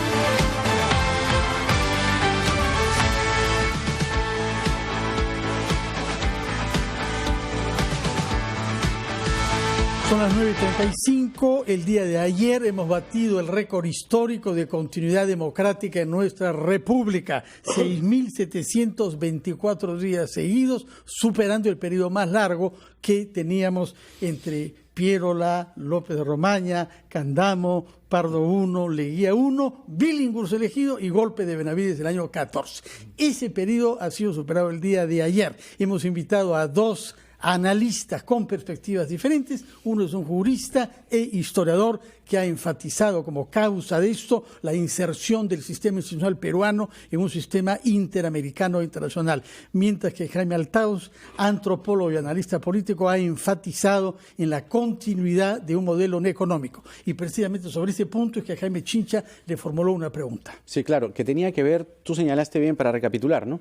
Son las 9:35. El día de ayer hemos batido el récord histórico de continuidad democrática en nuestra república. 6.724 días seguidos, superando el periodo más largo que teníamos entre Pierola, López de Romaña, Candamo, Pardo I, Leguía I, Billinghurst elegido y golpe de Benavides del año 14. Ese periodo ha sido superado el día de ayer. Hemos invitado a dos analistas con perspectivas diferentes. Uno es un jurista e historiador que ha enfatizado como causa de esto la inserción del sistema institucional peruano en un sistema interamericano e internacional, mientras que Jaime Altaus, antropólogo y analista político, ha enfatizado en la continuidad de un modelo económico. Y precisamente sobre ese punto es que Jaime Chincha le formuló una pregunta. Sí, claro, que tenía que ver, tú señalaste bien para recapitular, ¿no?,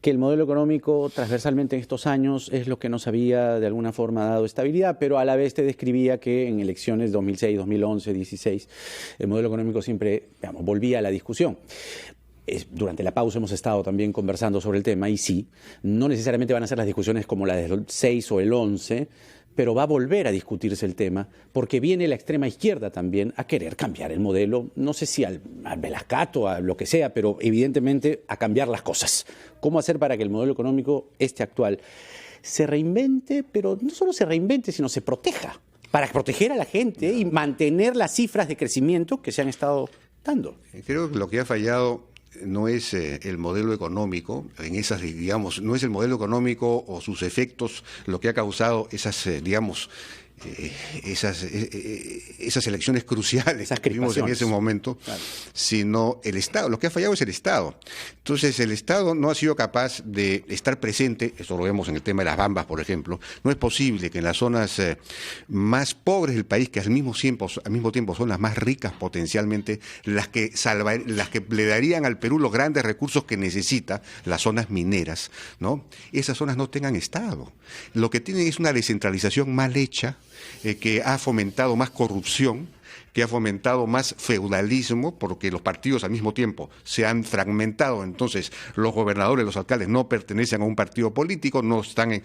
que el modelo económico transversalmente en estos años es lo que nos había de alguna forma dado estabilidad, pero a la vez te describía que en elecciones 2006, 2011, 2016, el modelo económico siempre, volvía a la discusión. Durante la pausa hemos estado también conversando sobre el tema y sí, no necesariamente van a ser las discusiones como la del 6 o el 11, pero va a volver a discutirse el tema porque viene la extrema izquierda también a querer cambiar el modelo, no sé si al Velascato, a lo que sea, pero evidentemente a cambiar las cosas. ¿Cómo hacer para que el modelo económico, actual, se reinvente, pero no solo se reinvente, sino se proteja, para proteger a la gente y mantener las cifras de crecimiento que se han estado dando? Creo que lo que ha fallado no es el modelo económico, no es el modelo económico o sus efectos lo que ha causado esas elecciones cruciales que vimos en ese momento, claro, sino el Estado. Lo que ha fallado es el Estado. Entonces, el Estado no ha sido capaz de estar presente, esto lo vemos en el tema de las Bambas, por ejemplo. No es posible que en las zonas más pobres del país, que al mismo tiempo son las más ricas potencialmente, las que le darían al Perú los grandes recursos que necesita, las zonas mineras, ¿no?, esas zonas no tengan Estado. Lo que tienen es una descentralización mal hecha, que ha fomentado más corrupción, que ha fomentado más feudalismo, porque los partidos al mismo tiempo se han fragmentado. Entonces los gobernadores, los alcaldes no pertenecen a un partido político, no están,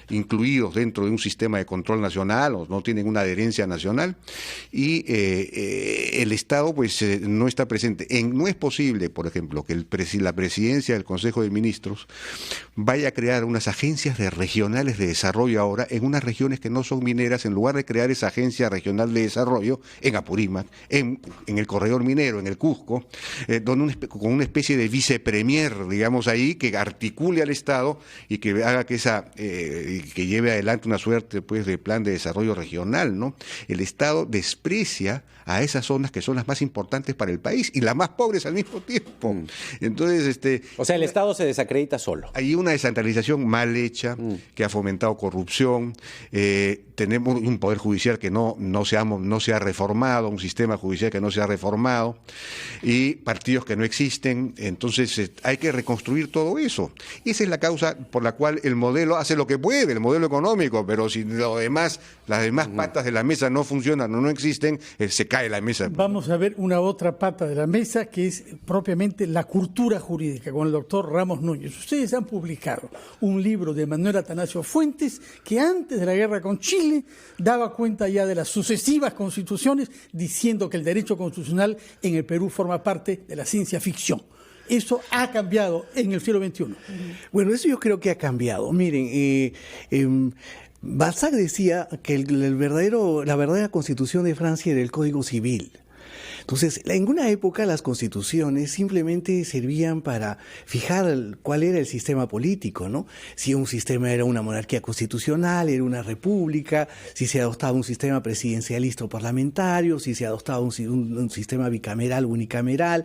incluidos dentro de un sistema de control nacional o no tienen una adherencia nacional, y el Estado pues no está presente. No es posible, por ejemplo, que la presidencia del Consejo de Ministros vaya a crear unas agencias regionales de desarrollo ahora en unas regiones que no son mineras. En lugar de crear esa agencia regional de desarrollo, en Apurímac, en el corredor minero, en el Cusco, con una especie de vicepremier, digamos ahí, que articule al Estado y que haga que que lleve adelante una suerte pues de plan de desarrollo regional, ¿no? El Estado desprecia a esas zonas que son las más importantes para el país y las más pobres al mismo tiempo. Entonces, o sea, el Estado se desacredita solo. Hay una descentralización mal hecha que ha fomentado corrupción. Tenemos un poder judicial que no se ha reformado, un sistema judicial que no se ha reformado y partidos que no existen. Entonces, hay que reconstruir todo eso. Esa es la causa por la cual el modelo hace lo que puede, el modelo económico, pero si las demás patas de la mesa no funcionan o no existen, se cae la mesa. Vamos a ver una otra pata de la mesa que es propiamente la cultura jurídica con el doctor Ramos Núñez. Ustedes han publicado un libro de Manuel Atanasio Fuentes que antes de la guerra con Chile daba cuenta ya de las sucesivas constituciones diciendo que el derecho constitucional en el Perú forma parte de la ciencia ficción. Eso ha cambiado en el siglo XXI. Bueno, eso yo creo que ha cambiado. Miren, Balzac decía que la verdadera constitución de Francia era el Código Civil. Entonces, en una época las constituciones simplemente servían para fijar cuál era el sistema político, ¿no? Si un sistema era una monarquía constitucional, era una república, si se adoptaba un sistema presidencialista o parlamentario, si se adoptaba un sistema bicameral o unicameral.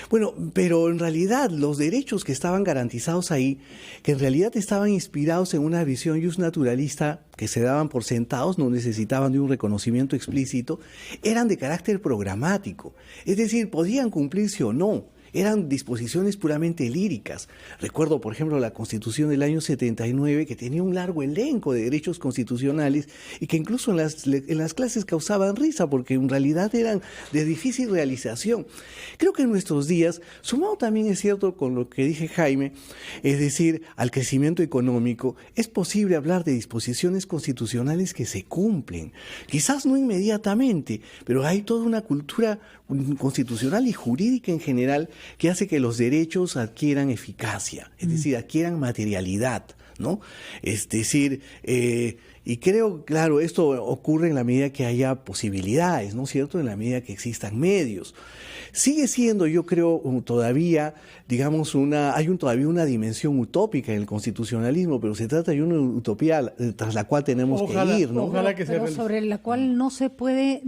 Bueno, pero en realidad los derechos que estaban garantizados ahí, que en realidad estaban inspirados en una visión justnaturalista que se daban por sentados, no necesitaban de un reconocimiento explícito, eran de carácter programático, es decir, podían cumplirse o no. Eran disposiciones puramente líricas. Recuerdo, por ejemplo, la Constitución del año 79, que tenía un largo elenco de derechos constitucionales y que incluso en las clases causaban risa, porque en realidad eran de difícil realización. Creo que en nuestros días, sumado también es cierto con lo que dije Jaime, es decir, al crecimiento económico, es posible hablar de disposiciones constitucionales que se cumplen. Quizás no inmediatamente, pero hay toda una cultura constitucional y jurídica en general que hace que los derechos adquieran eficacia, es decir, adquieran materialidad, ¿no? Es decir, y creo, claro, esto ocurre en la medida que haya posibilidades, ¿no es cierto?, en la medida que existan medios. Sigue siendo, yo creo, todavía, digamos, todavía una dimensión utópica en el constitucionalismo, pero se trata de una utopía tras la cual tenemos que ir, ¿no? Ojalá que pero sobre la cual no se puede,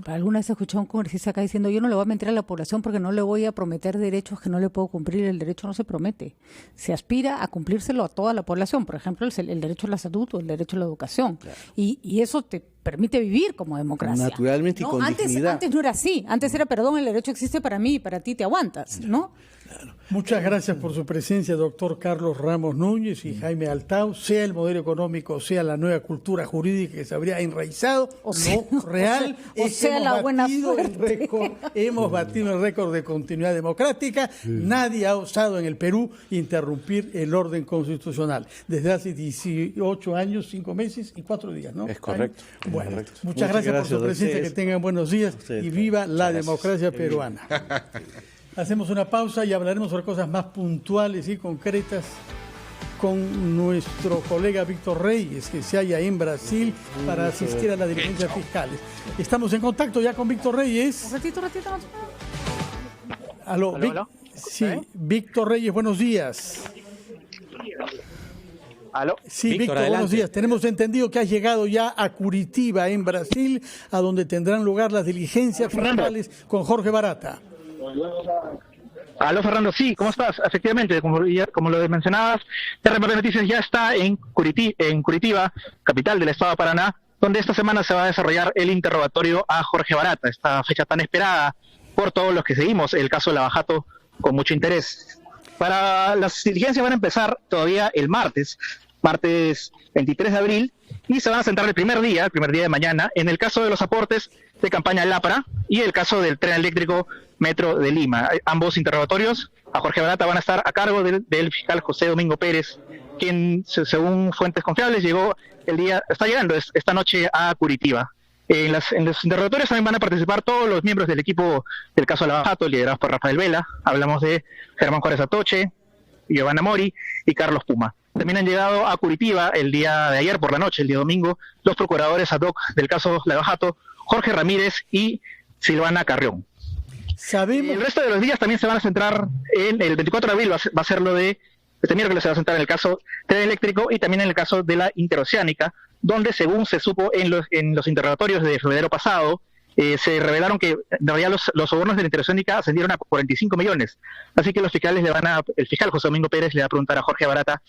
alguna vez he escuchado a un congresista acá diciendo, yo no le voy a mentir a la población porque no le voy a prometer derechos que no le puedo cumplir. El derecho no se promete, se aspira a cumplírselo a toda la población, por ejemplo, el derecho a la salud o el derecho a la educación, claro. y eso te permite vivir como democracia. Naturalmente, ¿no? Y con dignidad. Antes no era así. Antes era, perdón, el derecho existe para mí y para ti te aguantas, ¿no? Claro. Muchas gracias por su presencia, doctor Carlos Ramos Núñez y Jaime Altao, sea el modelo económico, sea la nueva cultura jurídica que se habría enraizado, o real, o sea la buena suerte. Hemos batido el récord de continuidad democrática. Nadie ha osado en el Perú interrumpir el orden constitucional. Desde hace 18 años, 5 meses y 4 días, ¿no? Es correcto. Bueno, correcto. Muchas gracias por su presencia, que tengan buenos días y viva la democracia peruana. Hacemos una pausa y hablaremos sobre cosas más puntuales y concretas con nuestro colega Víctor Reyes, que se halla en Brasil para asistir a las diligencias fiscales. Estamos en contacto ya con Víctor Reyes. Ratito. Aló. Sí, Víctor Reyes, buenos días. ¿Aló? Sí, Víctor, buenos días. Tenemos entendido que has llegado ya a Curitiba, en Brasil, a donde tendrán lugar las diligencias fiscales con Jorge Barata. Aló, Fernando, sí, ¿cómo estás? Efectivamente, como lo mencionabas, RPP Noticias ya está en Curitiba, capital del estado de Paraná, donde esta semana se va a desarrollar el interrogatorio a Jorge Barata, esta fecha tan esperada por todos los que seguimos el caso de Lava Jato con mucho interés. Las diligencias van a empezar todavía el martes 23 de abril, y se van a centrar el primer día de mañana, en el caso de los aportes de campaña Lápara y el caso del tren eléctrico Metro de Lima. Ambos interrogatorios a Jorge Barata van a estar a cargo del fiscal José Domingo Pérez, quien, según fuentes confiables, está llegando esta noche a Curitiba. En los interrogatorios también van a participar todos los miembros del equipo del caso Lava Jato, liderados por Rafael Vela. Hablamos de Germán Juárez Atoche, Giovanna Mori y Carlos Puma. También han llegado a Curitiba el día de ayer por la noche, el día domingo, los procuradores ad hoc del caso Lava Jato, Jorge Ramírez y Silvana Carrión. Sabemos. El resto de los días también se van a centrar en el 24 de abril, va a ser lo de este miércoles, se va a centrar en el caso tren eléctrico y también en el caso de la interoceánica, donde según se supo en los interrogatorios de febrero pasado, se revelaron que en realidad los sobornos de la interoceánica ascendieron a 45 millones. Así que los fiscales el fiscal José Domingo Pérez le va a preguntar a Jorge Barata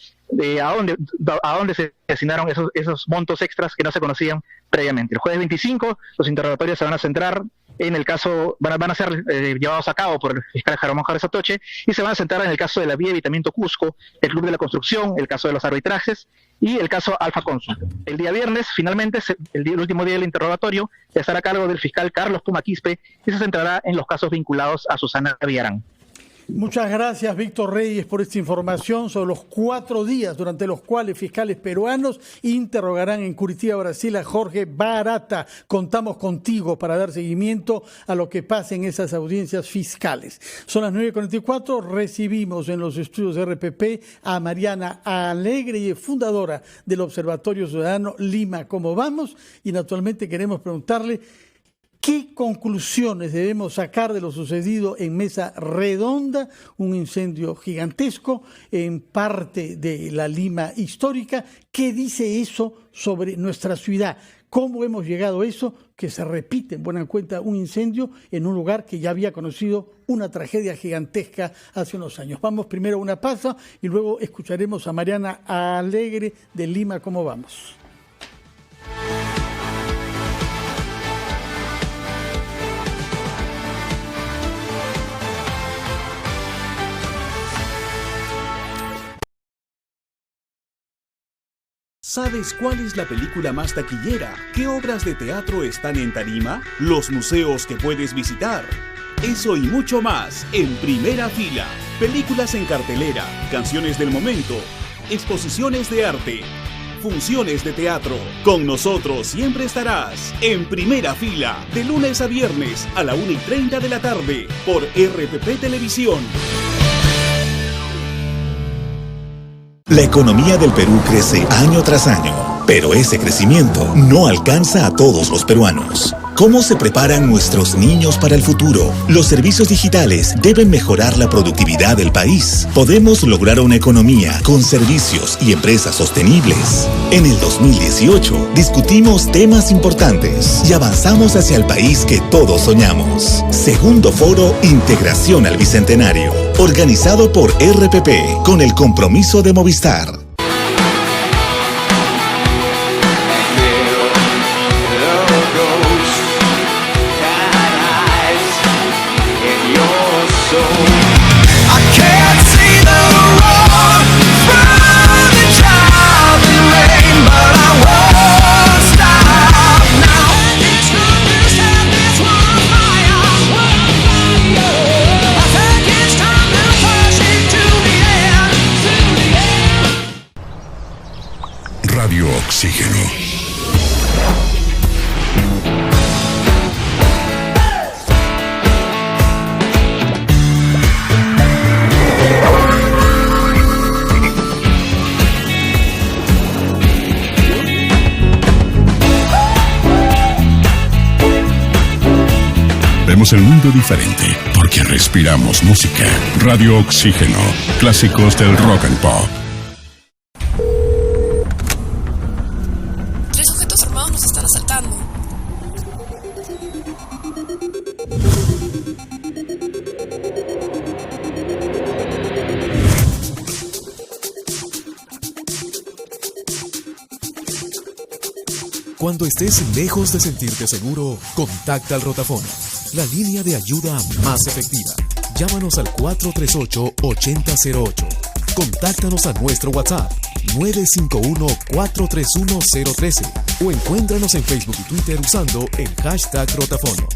a dónde se asignaron esos montos extras que no se conocían previamente. El jueves 25 los interrogatorios se van a centrar en el caso, van a ser llevados a cabo por el fiscal Jaromón Jares Atoche, y se van a centrar en el caso de la vía de evitamiento Cusco, el Club de la Construcción, el caso de los arbitrajes y el caso Alfa Consum. El día viernes, finalmente, el último día del interrogatorio, estará a cargo del fiscal Carlos Puma Quispe y se centrará en los casos vinculados a Susana Villarán. Muchas gracias, Víctor Reyes, por esta información sobre los 4 días durante los cuales fiscales peruanos interrogarán en Curitiba, Brasil, a Jorge Barata. Contamos contigo para dar seguimiento a lo que pase en esas audiencias fiscales. Son las 9:44, recibimos en los estudios de RPP a Mariana Alegre, y fundadora del Observatorio Ciudadano Lima. ¿Cómo vamos? Y naturalmente queremos preguntarle ¿qué conclusiones debemos sacar de lo sucedido en Mesa Redonda? Un incendio gigantesco en parte de la Lima histórica. ¿Qué dice eso sobre nuestra ciudad? ¿Cómo hemos llegado a eso? Que se repite en buena cuenta un incendio en un lugar que ya había conocido una tragedia gigantesca hace unos años. Vamos primero a una pausa y luego escucharemos a Mariana Alegre de Lima. ¿Cómo vamos? ¿Sabes cuál es la película más taquillera? ¿Qué obras de teatro están en tarima? ¿Los museos que puedes visitar? Eso y mucho más en Primera Fila. Películas en cartelera, canciones del momento, exposiciones de arte, funciones de teatro. Con nosotros siempre estarás en Primera Fila, de lunes a viernes a la 1:30 de la tarde por RPP Televisión. La economía del Perú crece año tras año, pero ese crecimiento no alcanza a todos los peruanos. ¿Cómo se preparan nuestros niños para el futuro? Los servicios digitales deben mejorar la productividad del país. Podemos lograr una economía con servicios y empresas sostenibles. En el 2018 discutimos temas importantes y avanzamos hacia el país que todos soñamos. Segundo Foro Integración al Bicentenario, organizado por RPP con el compromiso de Movistar. Radio Oxígeno. Vemos el mundo diferente porque respiramos música. Radio Oxígeno. Clásicos del rock and pop. Nos están asaltando. Cuando estés lejos de sentirte seguro, contacta al Rotafono, la línea de ayuda más efectiva. Llámanos al 438-8008. Contáctanos a nuestro WhatsApp 951-431-013 o encuéntranos en Facebook y Twitter usando el hashtag Rotafono.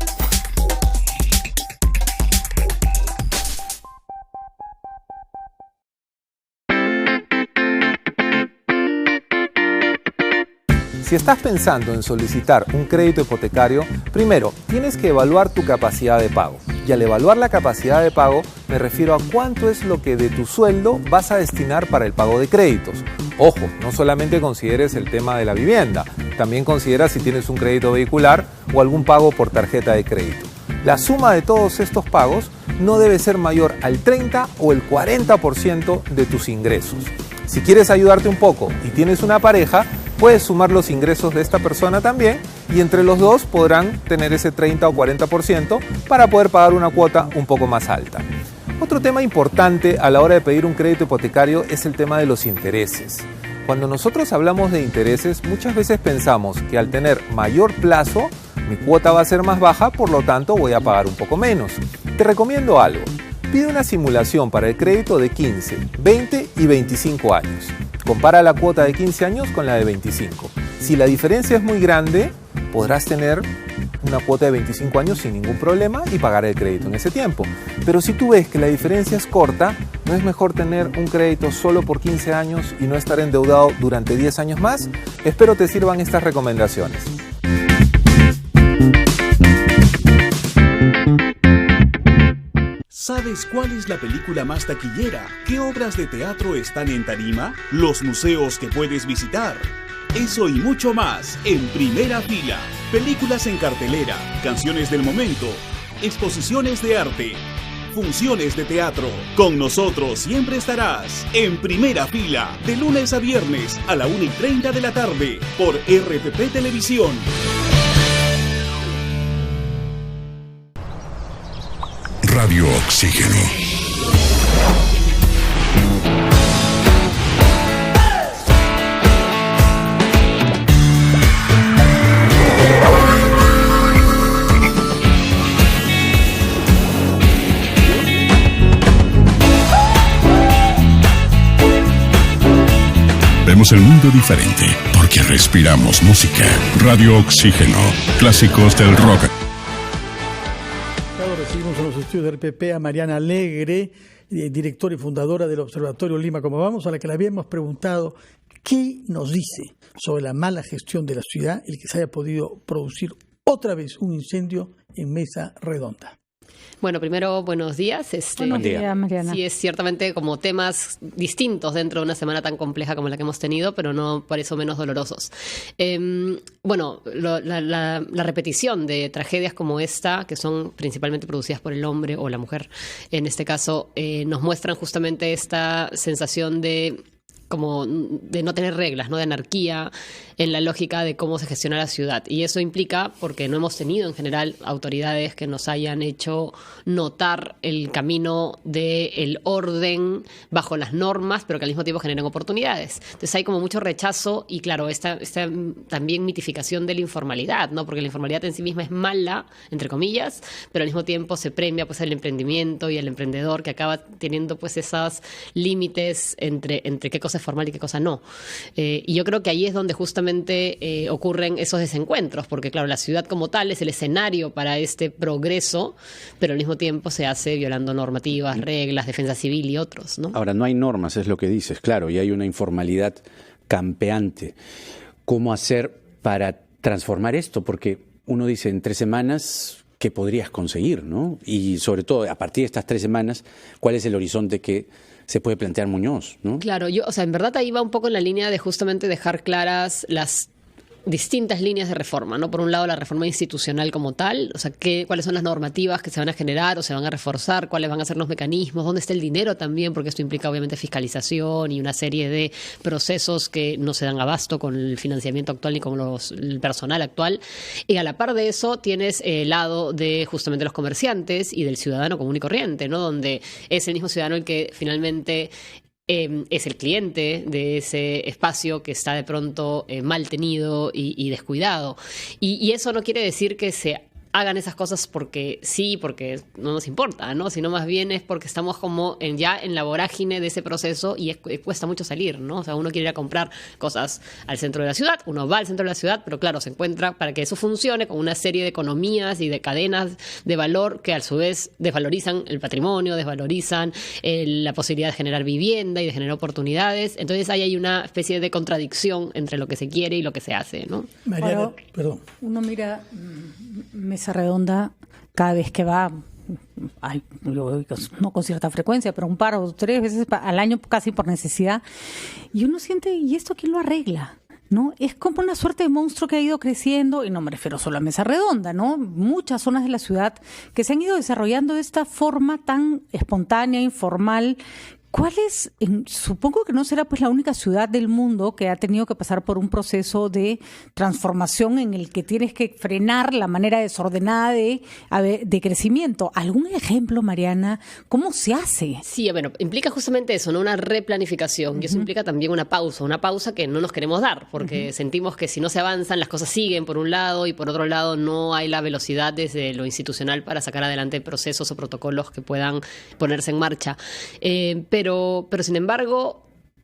Si estás pensando en solicitar un crédito hipotecario, primero tienes que evaluar tu capacidad de pago. Y al evaluar la capacidad de pago, me refiero a cuánto es lo que de tu sueldo vas a destinar para el pago de créditos. Ojo, no solamente consideres el tema de la vivienda, también considera si tienes un crédito vehicular o algún pago por tarjeta de crédito. La suma de todos estos pagos no debe ser mayor al 30 o el 40% de tus ingresos. Si quieres ayudarte un poco y tienes una pareja, puedes sumar los ingresos de esta persona también y entre los dos podrán tener ese 30 o 40% para poder pagar una cuota un poco más alta. Otro tema importante a la hora de pedir un crédito hipotecario es el tema de los intereses. Cuando nosotros hablamos de intereses, muchas veces pensamos que al tener mayor plazo, mi cuota va a ser más baja, por lo tanto voy a pagar un poco menos. Te recomiendo algo. Pide una simulación para el crédito de 15, 20 y 25 años. Compara la cuota de 15 años con la de 25. Si la diferencia es muy grande, podrás tener una cuota de 25 años sin ningún problema y pagar el crédito en ese tiempo. Pero si tú ves que la diferencia es corta, ¿no es mejor tener un crédito solo por 15 años y no estar endeudado durante 10 años más? Espero te sirvan estas recomendaciones. ¿Sabes cuál es la película más taquillera? ¿Qué obras de teatro están en tarima? ¿Los museos que puedes visitar? Eso y mucho más en Primera Fila. Películas en cartelera, canciones del momento, exposiciones de arte, funciones de teatro. Con nosotros siempre estarás en Primera Fila, de lunes a viernes a la 1:30 de la tarde por RPP Televisión. Radio Oxígeno. Vemos el mundo diferente porque respiramos música. Radio Oxígeno. Clásicos del rock. Recibimos en los estudios de RPP a Mariana Alegre, directora y fundadora del Observatorio Lima Como Vamos, a la que le habíamos preguntado qué nos dice sobre la mala gestión de la ciudad, el que se haya podido producir otra vez un incendio en Mesa Redonda. Bueno, primero, buenos días. Buenos días, Mariana. Sí, es ciertamente como temas distintos dentro de una semana tan compleja como la que hemos tenido, pero no por eso menos dolorosos. La repetición de tragedias como esta, que son principalmente producidas por el hombre o la mujer, en este caso, nos muestran justamente esta sensación de no tener reglas, ¿no? De anarquía en la lógica de cómo se gestiona la ciudad. Y eso implica, porque no hemos tenido en general autoridades que nos hayan hecho notar el camino del orden bajo las normas, pero que al mismo tiempo generan oportunidades. Entonces hay como mucho rechazo y claro, esta también mitificación de la informalidad, ¿no? Porque la informalidad en sí misma es mala, entre comillas, pero al mismo tiempo se premia pues el emprendimiento y el emprendedor que acaba teniendo pues esos límites entre qué cosa es formal y qué cosa no. Y yo creo que ahí es donde justamente ocurren esos desencuentros, porque claro, la ciudad como tal es el escenario para este progreso, pero al mismo tiempo se hace violando normativas, reglas, defensa civil y otros, ¿no? Ahora, no hay normas, es lo que dices, claro, y hay una informalidad campeante. ¿Cómo hacer para transformar esto? Porque uno dice, en 3 semanas, ¿qué podrías conseguir, no? Y sobre todo, a partir de estas 3 semanas, ¿cuál es el horizonte que se puede plantear Muñoz, ¿no? Claro, en verdad ahí va un poco en la línea de justamente dejar claras las distintas líneas de reforma, ¿no? Por un lado, la reforma institucional como tal, o sea, cuáles son las normativas que se van a generar o se van a reforzar, cuáles van a ser los mecanismos, dónde está el dinero también, porque esto implica obviamente fiscalización y una serie de procesos que no se dan abasto con el financiamiento actual ni con el personal actual. Y a la par de eso tienes el lado de justamente los comerciantes y del ciudadano común y corriente, ¿no? Donde es el mismo ciudadano el que finalmente es el cliente de ese espacio que está de pronto mal tenido y descuidado. Y eso no quiere decir que se hagan esas cosas porque sí, porque no nos importa, ¿no? Sino más bien es porque estamos como ya en la vorágine de ese proceso y cuesta mucho salir, ¿no? O sea, uno quiere ir a comprar cosas al centro de la ciudad, uno va al centro de la ciudad, pero claro, se encuentra para que eso funcione con una serie de economías y de cadenas de valor que a su vez desvalorizan el patrimonio, desvalorizan la posibilidad de generar vivienda y de generar oportunidades. Entonces ahí hay una especie de contradicción entre lo que se quiere y lo que se hace, ¿no? Mariana, perdón. Uno mira Mesa Redonda cada vez que va, no con cierta frecuencia, pero un par o 3 veces al año casi por necesidad. Y uno siente, ¿y esto quién lo arregla? ¿No? Es como una suerte de monstruo que ha ido creciendo, y no me refiero solo a Mesa Redonda, ¿no? Muchas zonas de la ciudad que se han ido desarrollando de esta forma tan espontánea, informal. ¿Cuál es? Supongo que no será pues la única ciudad del mundo que ha tenido que pasar por un proceso de transformación en el que tienes que frenar la manera desordenada de crecimiento. ¿Algún ejemplo, Mariana? ¿Cómo se hace? Sí, bueno, implica justamente eso, ¿no? Una replanificación, y eso implica también una pausa que no nos queremos dar, porque sentimos que si no se avanzan, las cosas siguen por un lado, y por otro lado no hay la velocidad desde lo institucional para sacar adelante procesos o protocolos que puedan ponerse en marcha. Pero sin embargo,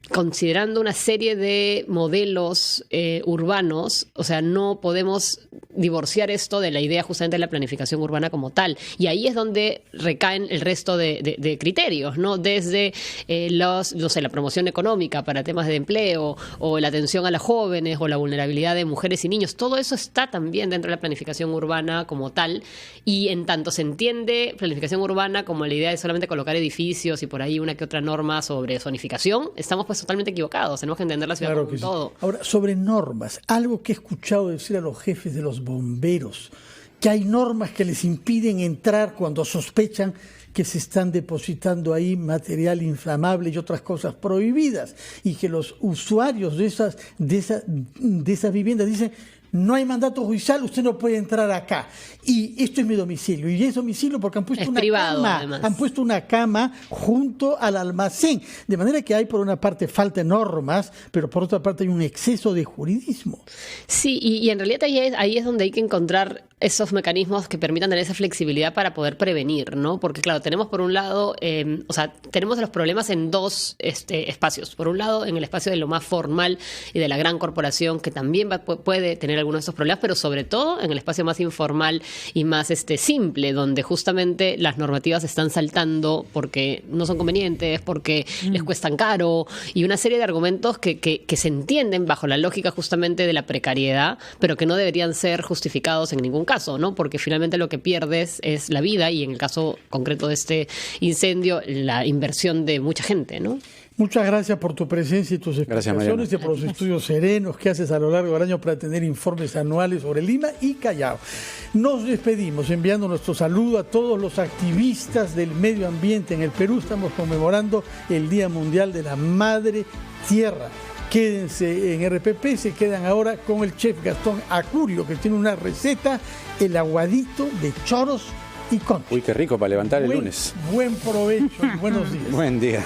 considerando una serie de modelos urbanos, o sea, no podemos divorciar esto de la idea justamente de la planificación urbana como tal. Y ahí es donde recaen el resto de criterios, ¿no? Desde la promoción económica para temas de empleo, o la atención a las jóvenes, o la vulnerabilidad de mujeres y niños. Todo eso está también dentro de la planificación urbana como tal. Y en tanto se entiende planificación urbana como la idea de solamente colocar edificios y por ahí una que otra norma sobre zonificación, estamos pues totalmente equivocados. Tenemos que entender la ciudad como un todo. Sí. Ahora, sobre normas, algo que he escuchado decir a los jefes de los bomberos, que hay normas que les impiden entrar cuando sospechan que se están depositando ahí material inflamable y otras cosas prohibidas, y que los usuarios de esas viviendas dicen: no hay mandato judicial, usted no puede entrar acá. Y esto es mi domicilio. Y es domicilio porque han puesto han puesto una cama junto al almacén. De manera que hay, por una parte, falta de normas, pero por otra parte hay un exceso de juridismo. Sí, y en realidad ahí es donde hay que encontrar esos mecanismos que permitan tener esa flexibilidad para poder prevenir, ¿no? Porque, claro, tenemos por un lado, tenemos los problemas en dos espacios. Por un lado, en el espacio de lo más formal y de la gran corporación, que también puede tener algunos de estos problemas, pero sobre todo en el espacio más informal y más simple, donde justamente las normativas están saltando porque no son convenientes, porque les cuestan caro, y una serie de argumentos que se entienden bajo la lógica justamente de la precariedad, pero que no deberían ser justificados en ningún caso, ¿no? Porque finalmente lo que pierdes es la vida, y en el caso concreto de este incendio, la inversión de mucha gente, ¿no? Muchas gracias por tu presencia y tus explicaciones, y por los estudios serenos que haces a lo largo del año para tener informes anuales sobre Lima y Callao. Nos despedimos enviando nuestro saludo a todos los activistas del medio ambiente en el Perú. Estamos conmemorando el Día Mundial de la Madre Tierra. Quédense en RPP, se quedan ahora con el chef Gastón Acurio, que tiene una receta, el aguadito de choros y conchas. Uy, qué rico para levantar el lunes. Buen provecho y buenos días. Buen día.